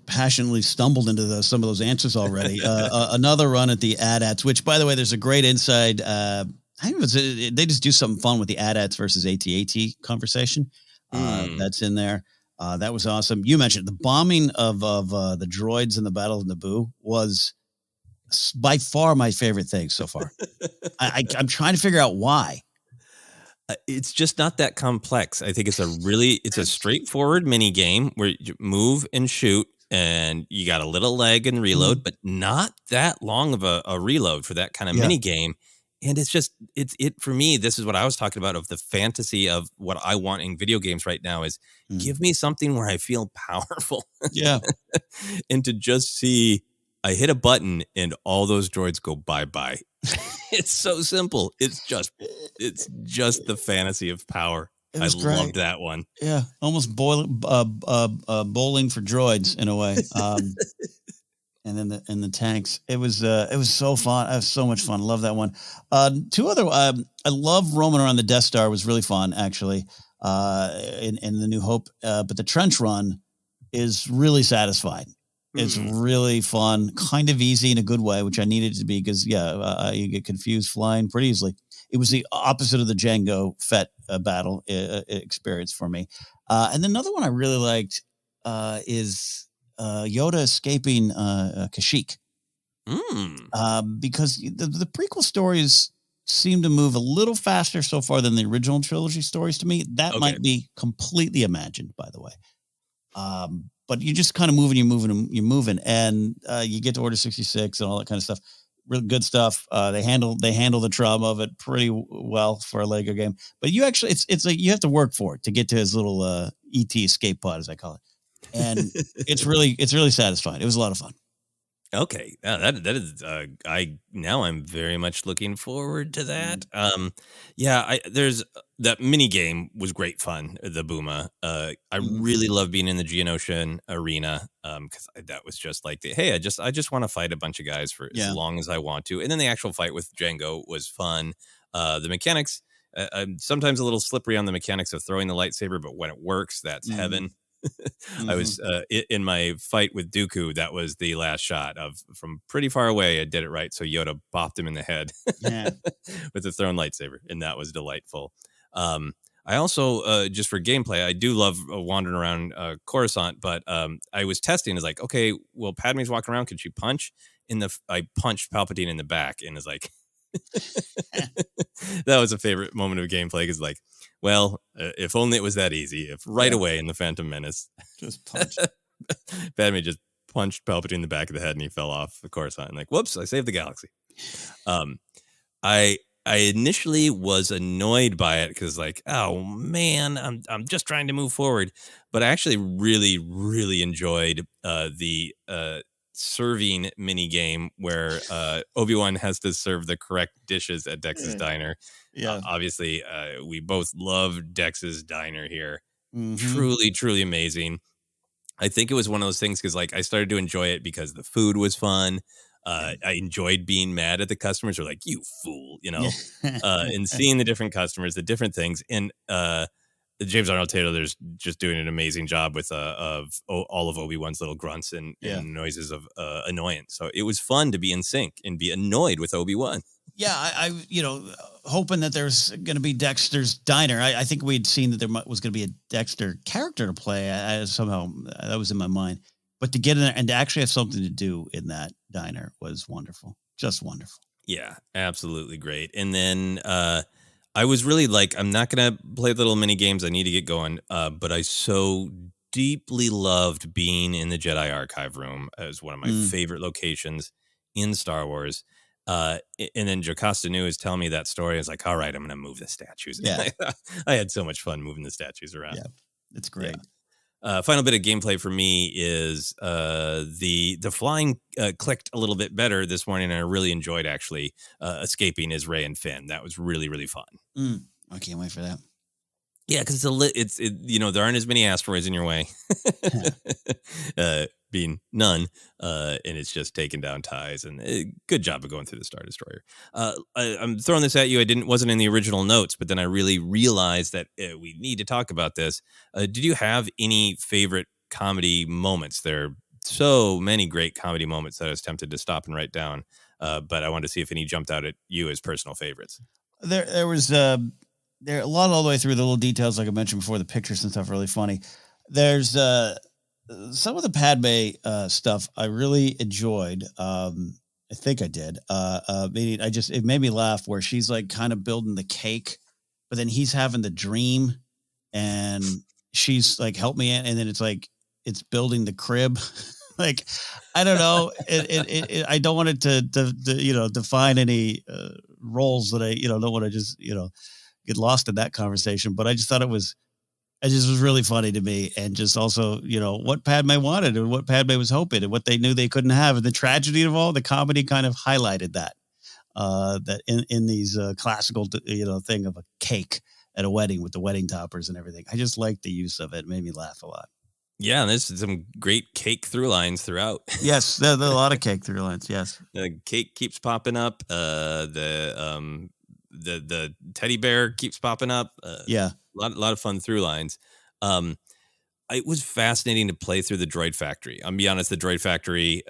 passionately stumbled into some of those answers already. Another run at the AT-ATs, which, by the way, there's a great inside. I think they just do something fun with the AT-ATs versus AT-AT conversation. That's in there. That was awesome. You mentioned the bombing of the droids in the Battle of Naboo was by far my favorite thing so far. I'm trying to figure out why. It's just not that complex. I think it's a straightforward mini game where you move and shoot, and you got a little lag and reload, but not that long of a reload for that kind of mini game. And it's for me, this is what I was talking about of the fantasy of what I want in video games right now is give me something where I feel powerful. Yeah. And to just see I hit a button and all those droids go bye-bye. It's so simple. It's just the fantasy of power. I loved that one. Yeah, almost bowling for droids in a way. And then the tanks. It was so fun. It was so much fun. Love that one. Two other. I love roaming around the Death Star. Was really fun actually. In the New Hope, but the trench run is really satisfying. It's really fun, kind of easy in a good way, which I needed it to be because, you get confused flying pretty easily. It was the opposite of the Jango Fett battle experience for me. And another one I really liked is Yoda escaping Kashyyyk. Because the prequel stories seem to move a little faster so far than the original trilogy stories to me. That might be completely imagined, by the way. But you're just kind of moving, and you get to Order 66 and all that kind of stuff. Real good stuff. They handle the trauma of it pretty well for a Lego game. But you actually, it's like you have to work for it to get to his little ET escape pod, as I call it, and it's really satisfying. It was a lot of fun. Okay, that is. I'm very much looking forward to that. There's that mini game was great fun. The Booma. I really love being in the Geonosian arena because that was just like I just want to fight a bunch of guys for as long as I want to, and then the actual fight with Jango was fun. The mechanics. I'm sometimes a little slippery on the mechanics of throwing the lightsaber, but when it works, that's heaven. I was in my fight with Dooku. That was the last shot from pretty far away. I did it right, so Yoda bopped him in the head with the thrown lightsaber, and that was delightful. I also just for gameplay, I do love wandering around Coruscant, but I was testing. Is like, okay, well, Padme's walking around. Can she punch? I punched Palpatine in the back, and is like, that was a favorite moment of gameplay because like. Well, if only it was that easy. If right away in the Phantom Menace, just punched. Padme just punched Palpatine in the back of the head and he fell off the Coruscant. And like, whoops! I saved the galaxy. I initially was annoyed by it because like, oh man, I'm just trying to move forward. But I actually really, really enjoyed the serving mini game where Obi-Wan has to serve the correct dishes at Dex's Diner. Yeah, obviously, we both love Dex's Diner here. Truly, truly amazing. I think it was one of those things because like I started to enjoy it because the food was fun. I enjoyed being mad at the customers, or like, you fool, and seeing the different customers, the different things, and James Arnold Taylor, there's just doing an amazing job with all of Obi-Wan's little grunts and noises of annoyance. So it was fun to be in sync and be annoyed with Obi-Wan. Yeah, I hoping that there's going to be Dexter's Diner. I think we'd seen that there was going to be a Dexter character to play. Somehow that was in my mind. But to get in there and to actually have something to do in that diner was wonderful. Just wonderful. Yeah, absolutely great. And then I was really like, I'm not going to play little mini games. I need to get going. But I so deeply loved being in the Jedi Archive Room as one of my favorite locations in Star Wars. And then Jocasta Nu is telling me that story. I was like, all right, I'm going to move the statues. Yeah. I had so much fun moving the statues around. Yeah, it's great. Final bit of gameplay for me is the flying clicked a little bit better this morning, and I really enjoyed actually escaping as Rey and Finn. That was really, really fun. I can't wait for that. Yeah, because there aren't as many asteroids in your way, being none, and it's just taking down ties. And good job of going through the Star Destroyer. I'm throwing this at you. Wasn't in the original notes, but then I really realized that we need to talk about this. Did you have any favorite comedy moments? There are so many great comedy moments that I was tempted to stop and write down, but I wanted to see if any jumped out at you as personal favorites. There was there a lot all the way through the little details, like I mentioned before. The pictures and stuff are really funny. There's some of the Padme stuff I really enjoyed. I think I did. Meaning it made me laugh where she's like kind of building the cake, but then he's having the dream and she's like, help me in. And then it's like, it's building the crib. Like, I don't know. I don't want it to define any roles that I, don't want to just, get lost in that conversation. But I just thought it was really funny to me. And just also, what Padme wanted and what Padme was hoping and what they knew they couldn't have. And the tragedy of all, the comedy kind of highlighted that, that in these classical, thing of a cake at a wedding with the wedding toppers and everything. I just liked the use of it. It made me laugh a lot. Yeah, and there's some great cake through lines throughout. Yes, there are a lot of cake through lines. Yes, the cake keeps popping up. The teddy bear keeps popping up. Yeah, a lot of fun through lines. It was fascinating to play through the droid factory. I'm be honest, the droid factory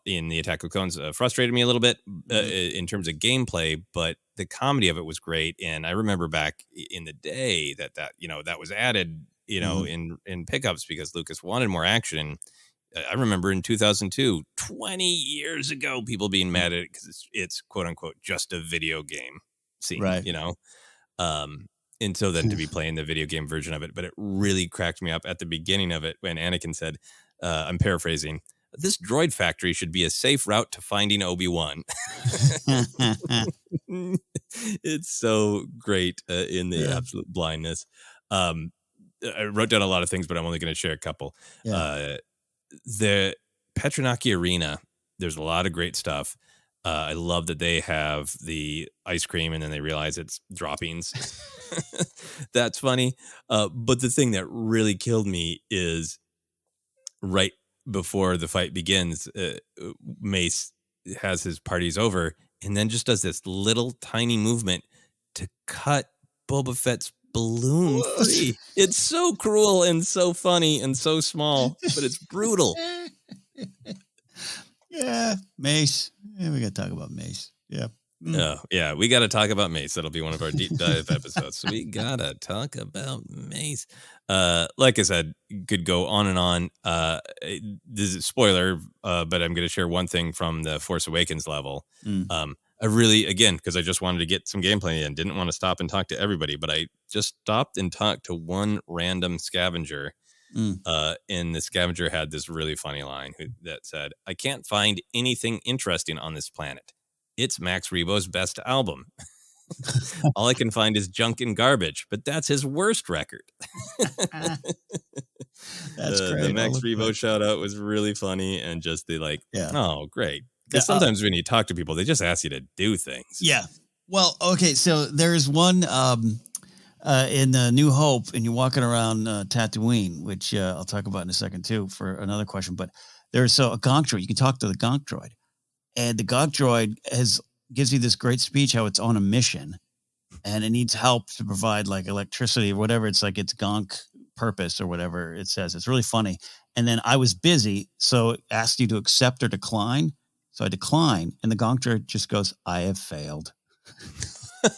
in the Attack of Clones frustrated me a little bit in terms of gameplay, but the comedy of it was great. And I remember back in the day that was added. In pickups because Lucas wanted more action. I remember in 2002, 20 years ago, people being mad at it because it's quote unquote just a video game scene, right? And so then to be playing the video game version of it, but it really cracked me up at the beginning of it when Anakin said, I'm paraphrasing, this droid factory should be a safe route to finding Obi-Wan. It's so great in the absolute blindness. I wrote down a lot of things, but I'm only going to share a couple. Yeah. The Petronaki Arena, there's a lot of great stuff. I love that they have the ice cream and then they realize it's droppings. That's funny. But the thing that really killed me is right before the fight begins, Mace has his parties over and then just does this little tiny movement to cut Boba Fett's balloon free. It's so cruel and so funny and so small, but it's brutal. Yeah, Mace. Yeah, we got to talk about Mace. Yeah. Oh, yeah, we got to talk about Mace. That'll be one of our deep dive episodes. So we got to talk about Mace. Like I said, could go on and on. This is a spoiler, but I'm going to share one thing from the Force Awakens level. I really, again, because I just wanted to get some gameplay in, didn't want to stop and talk to everybody, but I just stopped and talked to one random scavenger. And the scavenger had this really funny line that said, I can't find anything interesting on this planet. It's Max Rebo's best album. All I can find is junk and garbage, but that's his worst record. That's great. The Max Rebo shout out was really funny and just oh, great. Because sometimes when you talk to people, they just ask you to do things. Yeah. Well, okay. So there's one in New Hope, and you're walking around Tatooine, which I'll talk about in a second too for another question. But there's a gonk droid. You can talk to the gonk droid, and the gonk droid gives you this great speech how it's on a mission, and it needs help to provide like electricity or whatever. It's like its gonk purpose or whatever it says. It's really funny. And then I was busy, so it asked you to accept or decline. So I decline, and the gonk droid just goes, I have failed.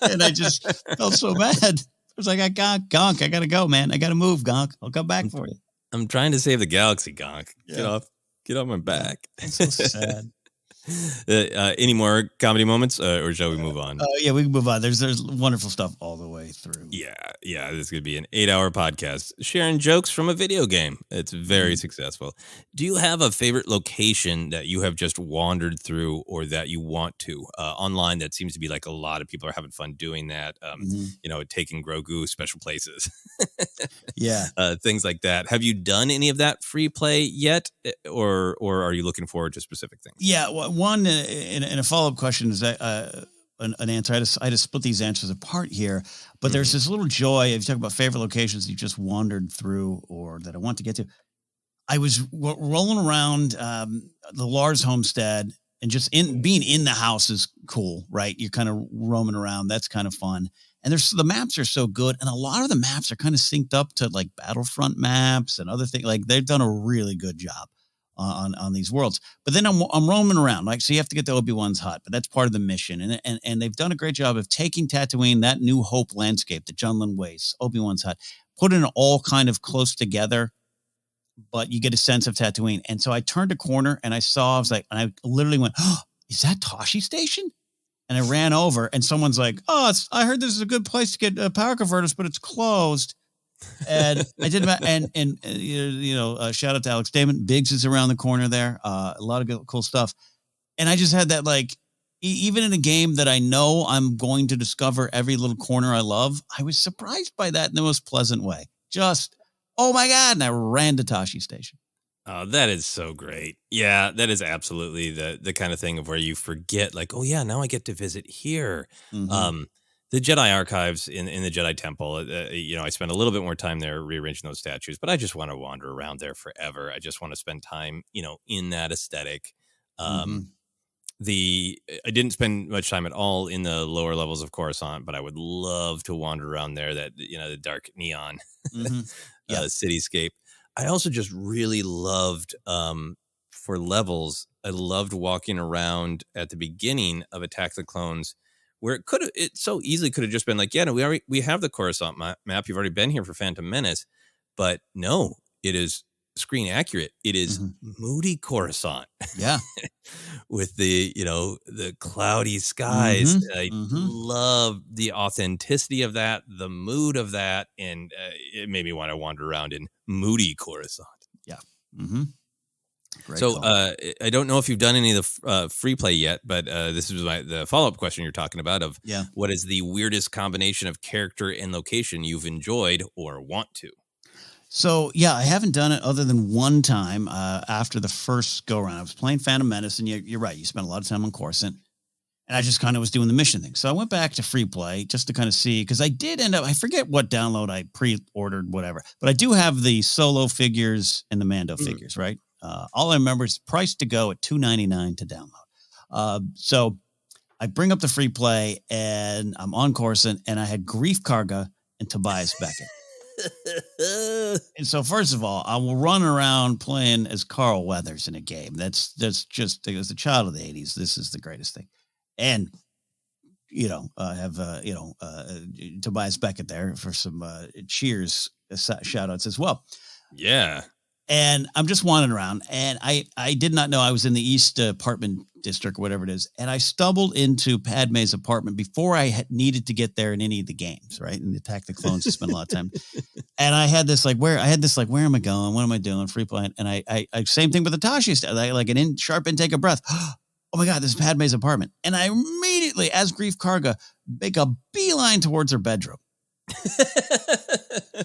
And I just felt so bad. I was like, Gonk, I got to go, man. I got to move, Gonk. I'll come back for you. I'm trying to save the galaxy, Gonk. Yeah. Get off my back. It's so sad. Any more comedy moments, or shall we move on? Yeah, we can move on. There's wonderful stuff all the way through. Yeah. This is going to be an 8-hour podcast sharing jokes from a video game. It's very successful. Do you have a favorite location that you have just wandered through, or that you want to online? That seems to be like a lot of people are having fun doing that. Taking Grogu special places. Yeah, things like that. Have you done any of that free play yet, or are you looking forward to specific things? Yeah. One in a follow-up question is that an answer. I had to split these answers apart here, but there's this little joy. If you talk about favorite locations you just wandered through or that I want to get to, I was rolling around the Lars homestead, and just being in the house is cool, right? You're kind of roaming around. That's kind of fun. And the maps are so good, and a lot of the maps are kind of synced up to like Battlefront maps and other things. Like they've done a really good job on these worlds. But then I'm roaming around, like, so you have to get to Obi-Wan's hut, but that's part of the mission. And they've done a great job of taking Tatooine, that New Hope landscape, the Junlin Wastes, Obi-Wan's hut, put it all kind of close together, but you get a sense of Tatooine. And so I turned a corner and I was like, and I literally went, oh, is that Toshi Station? And I ran over, and someone's like, "Oh, I heard this is a good place to get power converters, but it's closed." And I did, shout out to Alex Damon. Biggs is around the corner there. A lot of good, cool stuff. And I just had that, like, even in a game that I know I'm going to discover every little corner I love, I was surprised by that in the most pleasant way. Just, oh my God. And I ran to Toshi Station. Oh, that is so great. Yeah, that is absolutely the kind of thing of where you forget, like, oh yeah, now I get to visit here. Mm-hmm. The Jedi archives in the Jedi Temple, I spent a little bit more time there rearranging those statues, but I just want to wander around there forever. I just want to spend time, in that aesthetic. I didn't spend much time at all in the lower levels of Coruscant, but I would love to wander around there, that, the dark neon cityscape. I also just really loved, for levels, I loved walking around at the beginning of Attack the Clones, where it so easily could have just been like, yeah, no, we have the Coruscant map. You've already been here for Phantom Menace. But no, it is screen accurate. It is moody Coruscant. Yeah. With the cloudy skies. I love the authenticity of that, the mood of that, and it made me want to wander around in moody Coruscant. Yeah. Mm-hmm. So I don't know if you've done any of the free play yet, but this is the follow-up question you're talking about of what is the weirdest combination of character and location you've enjoyed or want to? So, yeah, I haven't done it other than one time after the first go-around. I was playing Phantom Menace, and you're right. You spent a lot of time on Coruscant, and I just kind of was doing the mission thing. So I went back to free play just to kind of see, because I did end up, I forget what download I pre-ordered, whatever, but I do have the Solo figures and the Mando figures, right? All I remember is price to go at $2.99 to download. So I bring up the free play, and I'm on Coruscant, and I had Grief Karga and Tobias Beckett. And so, first of all, I will run around playing as Carl Weathers in a game. That's just, as a child of the 80s, this is the greatest thing. And, have, Tobias Beckett there for some cheers shout outs as well. Yeah. And I'm just wandering around, and I did not know I was in the East apartment district, whatever it is. And I stumbled into Padme's apartment before I had needed to get there in any of the games, right? And Attack the Clones, I spent a lot of time. And I had this where am I going? What am I doing? Free play. And I same thing with the Tashi stuff, like an sharp intake of breath. Oh my God, this is Padme's apartment. And I immediately, as Grief Karga, make a beeline towards her bedroom.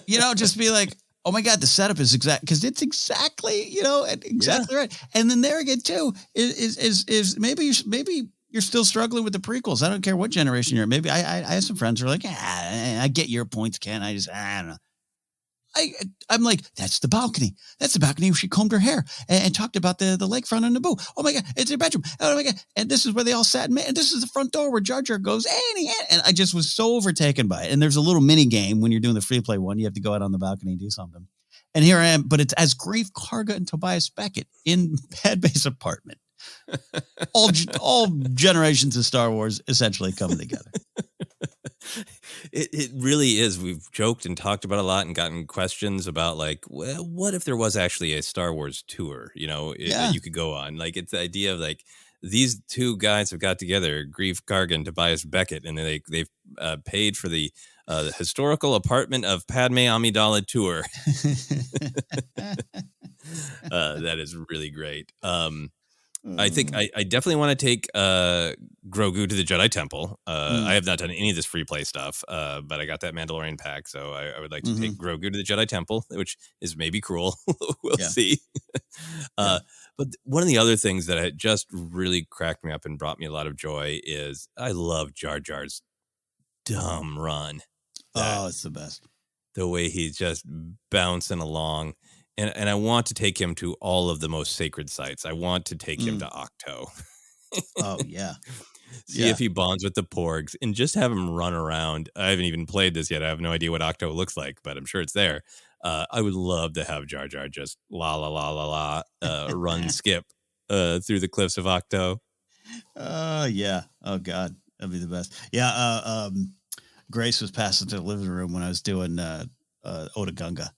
Just be like, oh my God, the setup is exact, because it's exactly, right. And then there again too is maybe you're still struggling with the prequels. I don't care what generation you're. Maybe I have some friends who are like, I get your points, Ken. I don't know. I'm like, that's the balcony. That's the balcony where she combed her hair and talked about the lakefront on Naboo. Oh my God, it's her bedroom. Oh my God. And this is where they all sat. And this is the front door where Jar Jar goes. And I just was so overtaken by it. And there's a little mini game when you're doing the free play one. You have to go out on the balcony and do something. And here I am, but it's as Grief Karga and Tobias Beckett in Padme's apartment. all generations of Star Wars essentially coming together. It really is. We've joked and talked about a lot and gotten questions about, like, well, what if there was actually a Star Wars tour, that you could go on? Like, it's the idea of, like, these two guys have got together, Grief Karga and Tobias Beckett, and they've paid for the historical apartment of Padme Amidala tour. That is really great. I think I definitely want to take Grogu to the Jedi Temple. I have not done any of this free play stuff, but I got that Mandalorian pack, so I would like to take Grogu to the Jedi Temple, which is maybe cruel. We'll see. But one of the other things that had just really cracked me up and brought me a lot of joy is I love Jar Jar's dumb run. It's the best. The way he's just bouncing along. And I want to take him to all of the most sacred sites. I want to take him to Octo. Oh, yeah. See if he bonds with the Porgs and just have him run around. I haven't even played this yet. I have no idea what Octo looks like, but I'm sure it's there. I would love to have Jar Jar just run skip through the cliffs of Octo. Yeah. Oh, God. That'd be the best. Yeah. Grace was passing to the living room when I was doing Oda Gunga.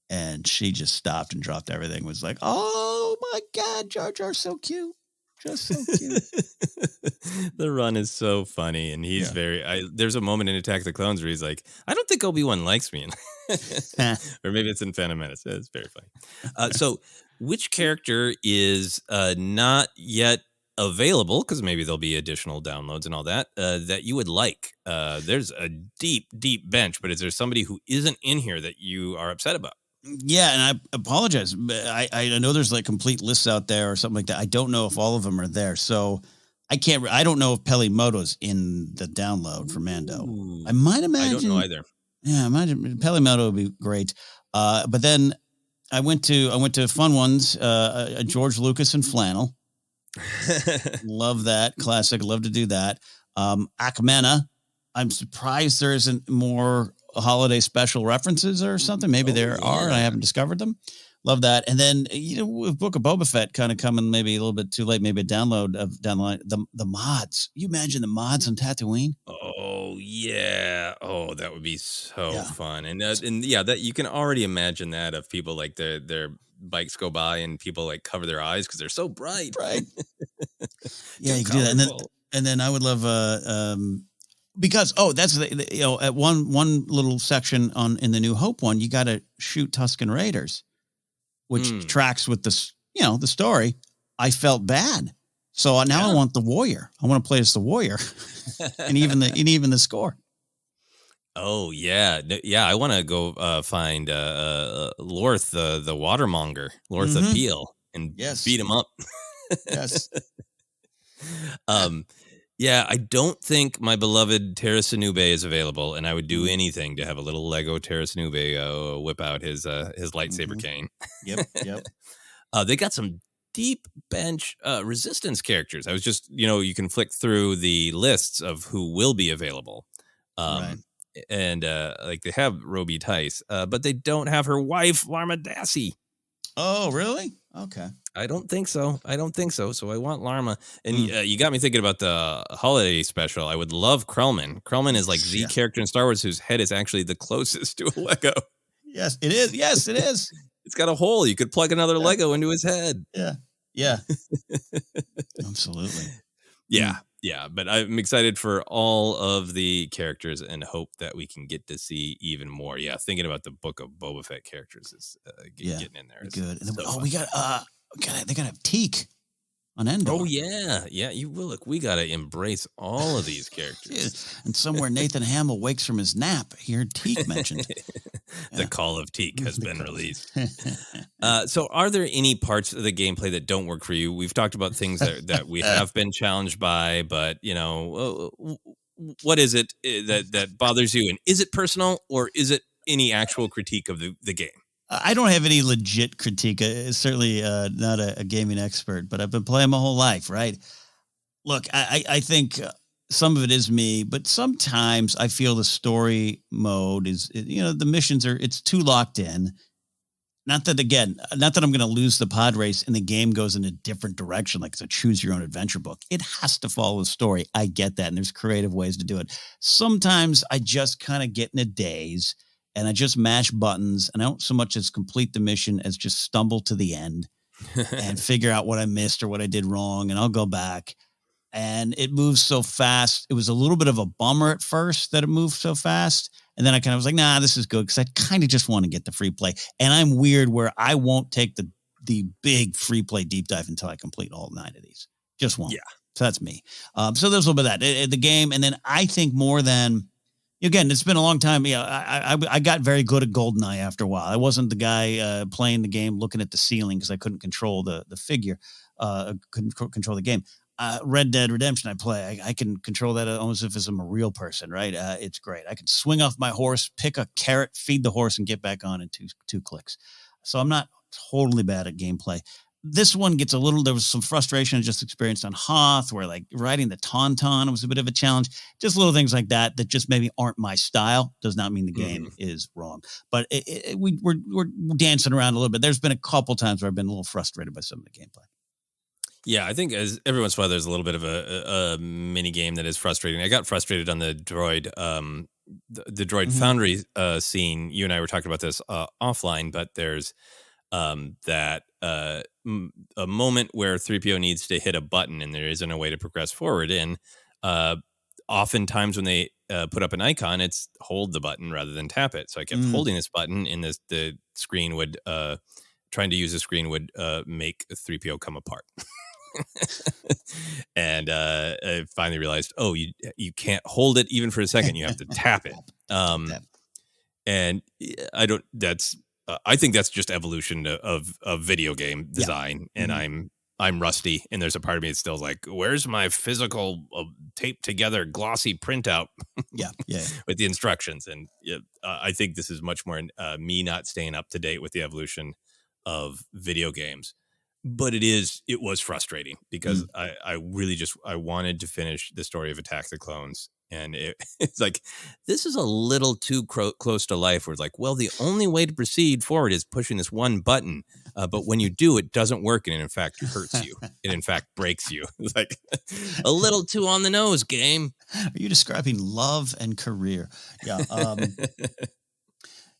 And she just stopped and dropped everything. Was like, oh my God, Jar Jar's so cute. Just so cute. The run is so funny, and he's there's a moment in Attack of the Clones where he's like, I don't think Obi-Wan likes me. Or maybe it's in Phantom Menace. It's very funny. So which character is not yet available, because maybe there'll be additional downloads and all that, that you would like? There's a deep bench, but is there somebody who isn't in here that you are upset about? Yeah, and I apologize. I know there's like complete lists out there or something like that. I don't know if all of them are there. So I don't know if Pelimoto's in the download for Mando. Ooh, I might imagine. I don't know either. Yeah, I imagine Pelimoto would be great. But then I went to fun ones, George Lucas and flannel. Love that. Classic. Love to do that. Akmena. I'm surprised there isn't more holiday special references or something. Maybe there are, and I haven't discovered them. Love that. And then, with Book of Boba Fett kind of coming maybe a little bit too late, maybe a download of down the line, the mods. You imagine the mods on Tatooine? Oh, yeah. Oh, that would be so fun. And that you can already imagine that of people like their bikes go by and people like cover their eyes because they're so bright. Right. Yeah, you can do that. And then I would love because that's at one little section in the New Hope one, you got to shoot Tusken Raiders, which tracks with the story. I felt bad, so now I want the warrior. I want to play as the warrior, and even the score. Oh yeah. I want to go find Lorth the watermonger, Lorth the Peel, and beat him up. Yes. Yeah, I don't think my beloved Terrasanube is available, and I would do anything to have a little Lego Terrasanube whip out his lightsaber cane. Yep. They got some deep bench resistance characters. I was just, you can flick through the lists of who will be available. Right. And like they have Roby Tice, but they don't have her wife, Larma Dassi. Oh, really? Okay. I don't think so. So I want Larma. And you got me thinking about the holiday special. I would love Krellman. Krellman is like the character in Star Wars whose head is actually the closest to a Lego. Yes, it is. Yes, it is. It's got a hole. You could plug another Lego into his head. Yeah. Absolutely. Yeah. But I'm excited for all of the characters and hope that we can get to see even more. Yeah, thinking about the Book of Boba Fett characters is getting in there. Good. And then, we got they gotta have Teak on Endor. Oh yeah. You will look. We gotta embrace all of these characters. And somewhere Nathan Hamill wakes from his nap. He heard Teak mentioned. The Call of Teak has been released. So, are there any parts of the gameplay that don't work for you? We've talked about things that we have been challenged by, but what is it that bothers you? And is it personal, or is it any actual critique of the game? I don't have any legit critique. Certainly not a gaming expert, but I've been playing my whole life, right? Look, I think some of it is me, but sometimes I feel the story mode is, the missions it's too locked in. Not that I'm going to lose the pod race and the game goes in a different direction, like it's a choose your own adventure book. It has to follow the story. I get that. And there's creative ways to do it. Sometimes I just kind of get in a daze and I just mash buttons, and I don't so much as complete the mission as just stumble to the end and figure out what I missed or what I did wrong. And I'll go back, and it moves so fast. It was a little bit of a bummer at first that it moved so fast. And then I kind of was like, nah, this is good. Cause I kind of just want to get the free play. And I'm weird where I won't take the big free play deep dive until I complete all 9 of these. Just won't. Yeah. So that's me. So there's a little bit of that. The game. And then I think more than, again, it's been a long time. I got very good at GoldenEye after a while. I wasn't the guy playing the game looking at the ceiling because I couldn't control the figure, couldn't control the game. Red Dead Redemption, I play. I can control that almost as if I'm a real person, right? It's great. I can swing off my horse, pick a carrot, feed the horse, and get back on in two clicks. So I'm not totally bad at gameplay. This one gets there was some frustration I just experienced on Hoth, where like riding the Tauntaun was a bit of a challenge. Just little things like that just maybe aren't my style. Does not mean the game is wrong. But we're dancing around a little bit. There's been a couple times where I've been a little frustrated by some of the gameplay. Yeah, I think as every once in a while, there's a little bit of a mini game that is frustrating. I got frustrated on the droid, the droid foundry scene. You and I were talking about this offline, but there's that a moment where 3PO needs to hit a button and there isn't a way to progress forward in. Oftentimes when they put up an icon, it's hold the button rather than tap it. So I kept holding this button, and the screen would trying to use the screen would make 3PO come apart. And I finally realized, you can't hold it even for a second. You have to tap it. And I think that's just evolution of video game design. Yeah. And I'm rusty, and there's a part of me that's still like, where's my physical taped together glossy printout? Yeah. With the instructions. And I think this is much more me not staying up to date with the evolution of video games. But it was frustrating because I really I wanted to finish the story of Attack the Clones. And it's like, this is a little too close to life, where it's like, well, the only way to proceed forward is pushing this one button. But when you do, it doesn't work. And it, in fact, hurts you. It, in fact, breaks you. It's like a little too on the nose, game. Are you describing love and career? Yeah.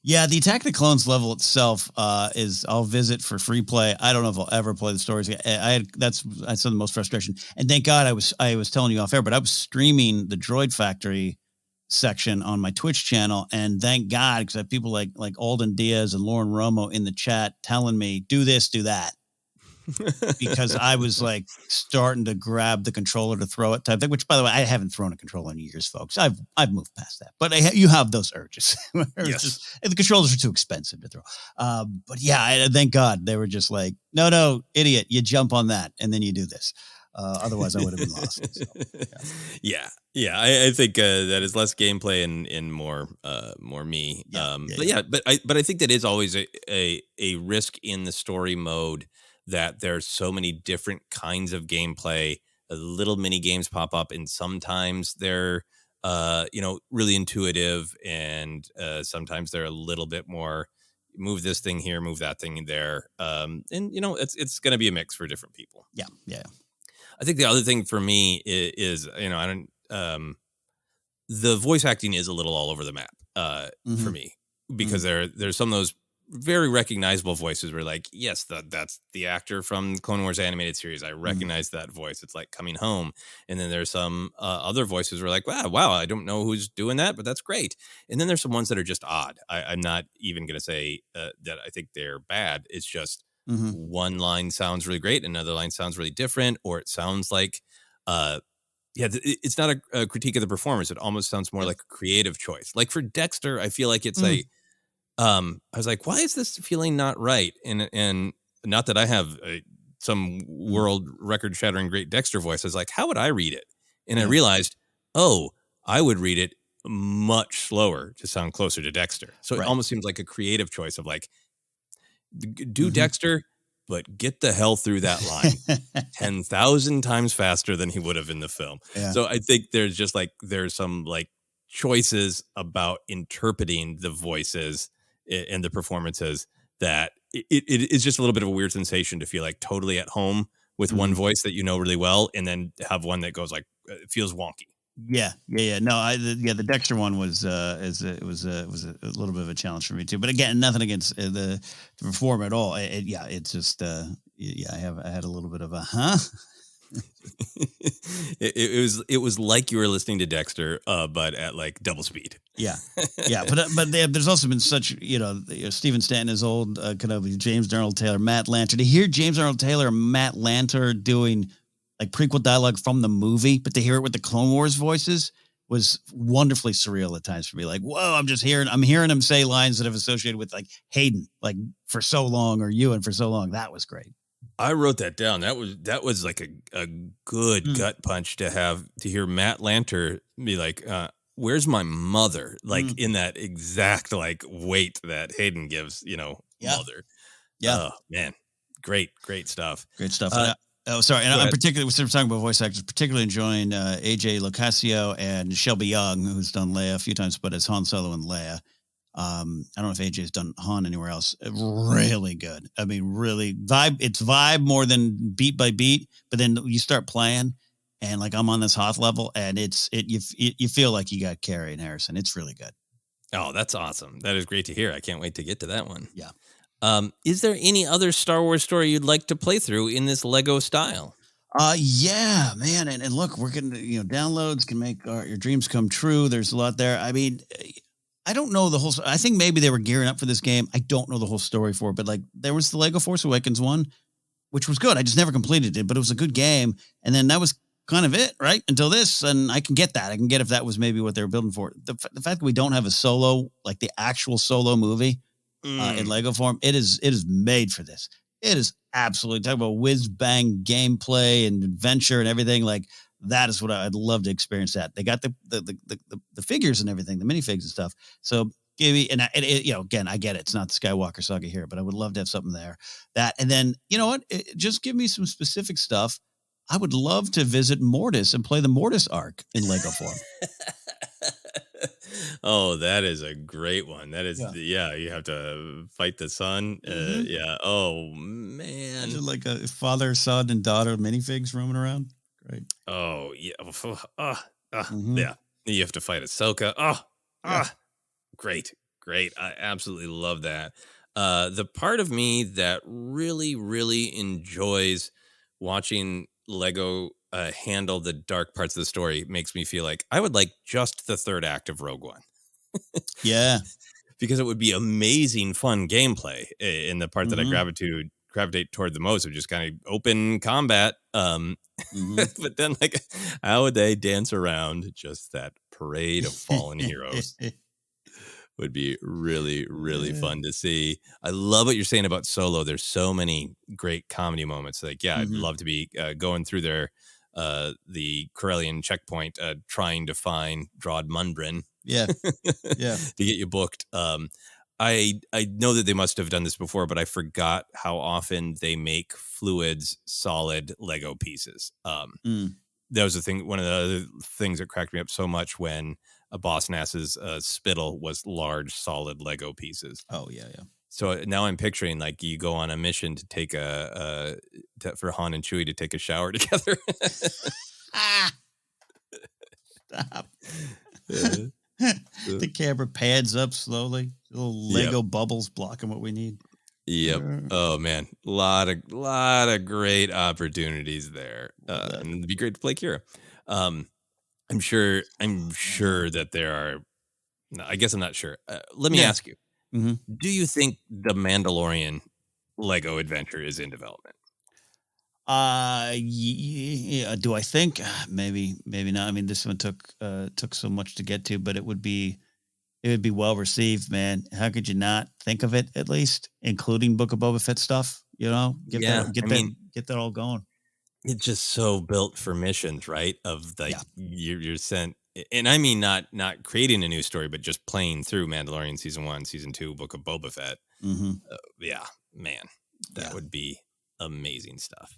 Yeah, the Attack of the Clones level itself is I'll visit for free play. I don't know if I'll ever play the stories. That's the most frustration. And thank God I was telling you off air, but I was streaming the Droid Factory section on my Twitch channel, and thank God, because I have people like Alden Diaz and Lauren Romo in the chat telling me do this, do that. Because I was like starting to grab the controller to throw it type thing, which, by the way, I haven't thrown a controller in years, folks. I've moved past that, but you have those urges. Yes. The controllers are too expensive to throw. But yeah, thank God they were just like, no, idiot, you jump on that and then you do this. Otherwise I would have been lost. So, yeah. I think that is less gameplay and more me. But I think that is always a risk in the story mode, that there's so many different kinds of gameplay. Little mini games pop up, and sometimes they're really intuitive, and sometimes they're a little bit more move this thing here, move that thing there. And it's going to be a mix for different people. Yeah. I think the other thing for me is the voice acting is a little all over the map for me, because there's some of those very recognizable voices where, like, yes, that's the actor from Clone Wars animated series. I recognize that voice. It's like coming home. And then there's some other voices where, like, wow, I don't know who's doing that, but that's great. And then there's some ones that are just odd. I'm not even going to say that I think they're bad. It's just one line sounds really great, another line sounds really different, or it sounds like it's not a critique of the performance. It almost sounds more like a creative choice. Like for Dexter, I feel like it's I was like, why is this feeling not right? And not that I have some world record shattering great Dexter voice. I was like, how would I read it? And I realized, I would read it much slower to sound closer to Dexter. So it almost seems like a creative choice of like, do Dexter, but get the hell through that line 10,000 times faster than he would have in the film. Yeah. So I think there's some like choices about interpreting the voices and the performances that it is just a little bit of a weird sensation to feel like totally at home with one voice that you know really well, and then have one that goes like it feels wonky. Yeah. No, the Dexter one was it was a little bit of a challenge for me too. But again, nothing against the perform at all. It's just I had a little bit of a It was like you were listening to Dexter, but at like double speed. Yeah. But there's also been such, Stephen Stanton is old, Kenobi, James Arnold Taylor, Matt Lanter. To hear James Arnold Taylor and Matt Lanter doing like prequel dialogue from the movie, but to hear it with the Clone Wars voices was wonderfully surreal at times for me. Like, whoa, I'm hearing him say lines that have associated with like Hayden, like for so long, or Ewan for so long. That was great. I wrote that down. That was like a good gut punch to hear Matt Lanter be like, where's my mother? Like in that exact like weight that Hayden gives, mother. Yeah. Oh, man. Great stuff. Great stuff. Sorry. And I'm particularly, we're talking about voice actors, particularly enjoying AJ Locascio and Shelby Young, who's done Leia a few times, but as Han Solo and Leia. I don't know if AJ's done Han anywhere else. Really good. I mean, really vibe more than beat by beat, but then you start playing and like I'm on this Hoth level and you feel like you got Carrie and Harrison. It's really good. Oh, that's awesome. That is great to hear. I can't wait to get to that one. Yeah. Is there any other Star Wars story you'd like to play through in this Lego style? Yeah, man. And look, we're getting, downloads can make your dreams come true. There's a lot there. I mean, I don't know the whole, I think maybe they were gearing up for this game. I don't know the whole story for it, but like there was the Lego Force Awakens one, which was good. I just never completed it, but it was a good game. And then that was kind of it, right? Until this, and I can get that. I can get if that was maybe what they were building for. The fact that we don't have a solo, like the actual solo movie in Lego form, it is made for this. It is absolutely, talk about whiz bang gameplay and adventure and everything. Like that is what I'd love to experience. That they got the figures and everything, the minifigs and stuff. So give me, and again, I get it. It's not the Skywalker Saga here, but I would love to have something there. That, and then you know what? Just give me some specific stuff. I would love to visit Mortis and play the Mortis arc in Lego form. Oh, that is a great one. That is, you have to fight the sun. Yeah. Oh, man. Like a father, son, and daughter minifigs roaming around. Great. Oh, yeah. Yeah. You have to fight Ahsoka. Great. I absolutely love that. The part of me that really, really enjoys watching Lego handle the dark parts of the story makes me feel like I would like just the third act of Rogue One. Yeah. Because it would be amazing fun gameplay in the part that I gravitate toward the most of just kind of open combat. But then like how would they dance around just that parade of fallen heroes? Would be really, really fun to see. I love what you're saying about Solo. There's so many great comedy moments. Like, I'd love to be going through the Corellian checkpoint, trying to find Drod Mundrin. Yeah. To get you booked. I know that they must have done this before, but I forgot how often they make fluids solid Lego pieces. That was the thing. One of the other things that cracked me up so much when a Boss Nass's spittle was large, solid Lego pieces. Oh, yeah. So now I'm picturing like you go on a mission to take for Han and Chewie to take a shower together. Stop. The camera pads up slowly. Little Lego bubbles blocking what we need. Yep. Oh man, lot of great opportunities there, and it'd be great to play Kira. I'm sure that there are. No, I guess I'm not sure. Let me ask you: do you think the Mandalorian Lego adventure is in development? Yeah. Do I think maybe not? I mean, this one took so much to get to, but it would be well received, man. How could you not think of it? At least including Book of Boba Fett stuff. Get that all going. It's just so built for missions, right? Of like you're sent, and I mean not creating a new story, but just playing through Mandalorian season 1, season 2, Book of Boba Fett. Man, that would be amazing stuff.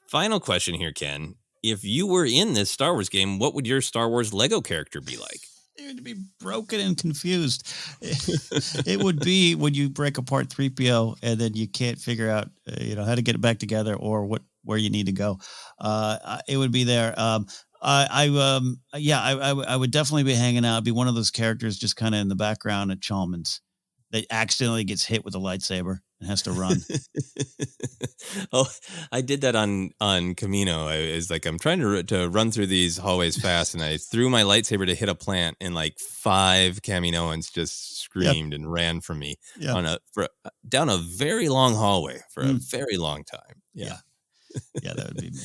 Final question here, Ken. If you were in this Star Wars game, what would your Star Wars Lego character be like? It would be broken and confused. It would be when you break apart 3PO and then you can't figure out, how to get it back together or where you need to go. It would be there. I would definitely be hanging out. I'd be one of those characters just kind of in the background at Chalmers that accidentally gets hit with a lightsaber and has to run. Oh, I did that on Camino. I'm trying to run through these hallways fast, and I threw my lightsaber to hit a plant, and like 5 Caminoans just screamed and ran from me down a very long hallway for a very long time. Yeah, that would be me.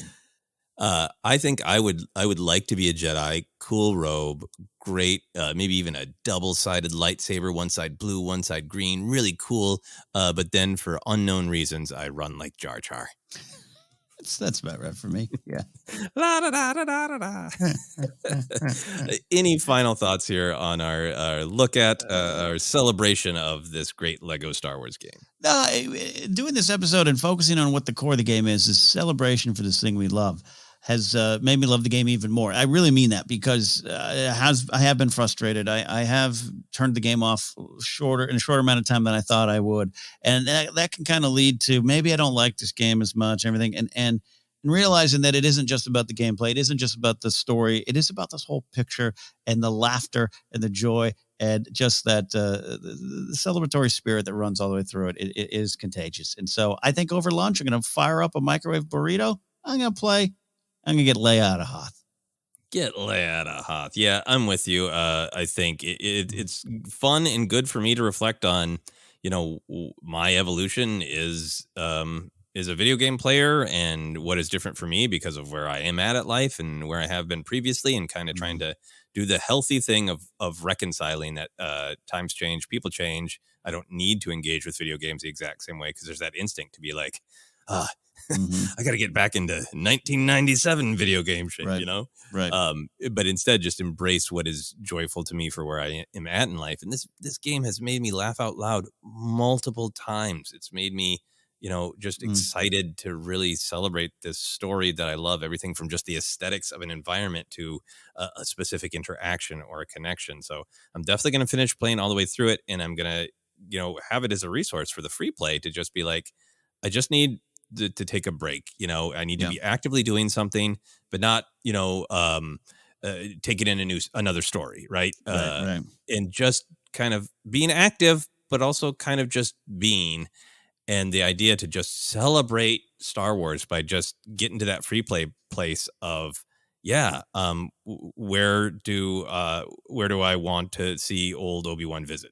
I think I would like to be a Jedi. Cool robe, great. Maybe even a double-sided lightsaber, one side blue, one side green. Really cool. But then for unknown reasons, I run like Jar Jar. That's about right for me. Yeah. La da da da da da. Any final thoughts here on our look at our celebration of this great Lego Star Wars game? Doing this episode and focusing on what the core of the game is celebration for this thing we love. Has made me love the game even more. I really mean that because I have been frustrated. I have turned the game off in a shorter amount of time than I thought I would. And that can kind of lead to maybe I don't like this game as much, everything. And realizing that it isn't just about the gameplay. It isn't just about the story. It is about this whole picture and the laughter and the joy And just that the celebratory spirit that runs all the way through it is contagious. And so I think over lunch, I'm going to fire up a microwave burrito. I'm going to get lay out of Hoth. Get lay out of Hoth. Yeah, I'm with you. I think it's fun and good for me to reflect on, my evolution is a video game player and what is different for me because of where I am at life and where I have been previously, and kind of trying to do the healthy thing of reconciling that times change, people change. I don't need to engage with video games the exact same way because there's that instinct to be like, I got to get back into 1997 video game shit, Right. But instead just embrace what is joyful to me for where I am at in life. And this game has made me laugh out loud multiple times. It's made me, just excited to really celebrate this story that I love, everything from just the aesthetics of an environment to a specific interaction or a connection. So I'm definitely going to finish playing all the way through it. And I'm going to, have it as a resource for the free play to just be like, I just need to take a break. I need to be actively doing something, but not, take it in another story. Right. Right. And just kind of being active, but also kind of just being. And the idea to just celebrate Star Wars by just getting to that free play place of, where do I want to see old Obi-Wan visit?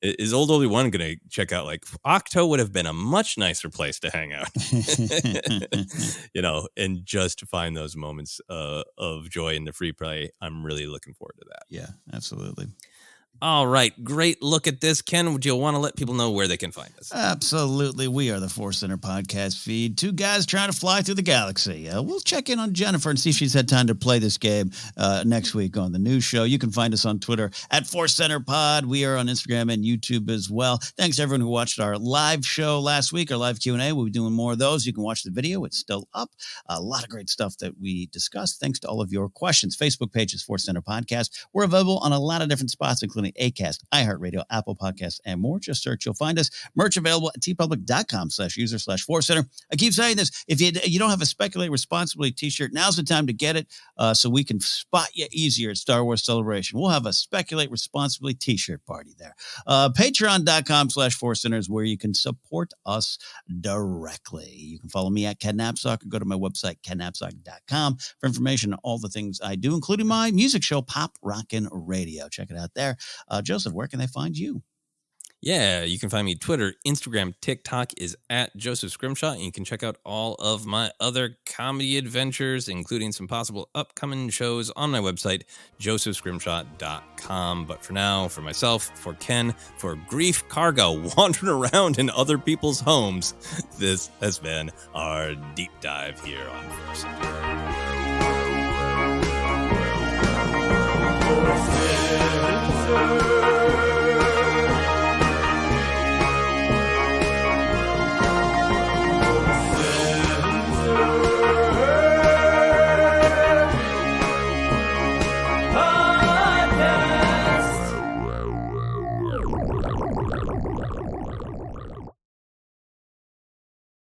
Is old Obi-Wan going to check out like Octo would have been a much nicer place to hang out, and just find those moments of joy in the free play. I'm really looking forward to that. Yeah, absolutely. All right. Great look at this. Ken, would you want to let people know where they can find us? Absolutely. We are the Force Center podcast feed. Two guys trying to fly through the galaxy. We'll check in on Jennifer and see if she's had time to play this game next week on the news show. You can find us on Twitter at Force Center Pod. We are on Instagram and YouTube as well. Thanks to everyone who watched our live show last week, our live Q&A. We'll be doing more of those. You can watch the video. It's still up. A lot of great stuff that we discussed. Thanks to all of your questions. Facebook page is Force Center Podcast. We're available on a lot of different spots, including Acast, iHeartRadio, Apple Podcasts, and more. Just search, you'll find us. Merch available at tpublic.com/user/ForceCenter. I keep saying this. If you don't have a Speculate Responsibly t-shirt, now's the time to get it so we can spot you easier at Star Wars Celebration. We'll have a Speculate Responsibly t-shirt party there. Patreon.com/ForceCenter is where you can support us directly. You can follow me at Ken Napzok or go to my website, kennapzok.com, for information on all the things I do, including my music show, Pop Rockin' Radio. Check it out there. Joseph, where can they find you? Yeah, you can find me Twitter, Instagram, TikTok is at Joseph Scrimshaw, and you can check out all of my other comedy adventures, including some possible upcoming shows on my website, josephscrimshaw.com. But for now, for myself, for Ken, for Grief Cargo wandering around in other people's homes, this has been our deep dive here on ForceCenter.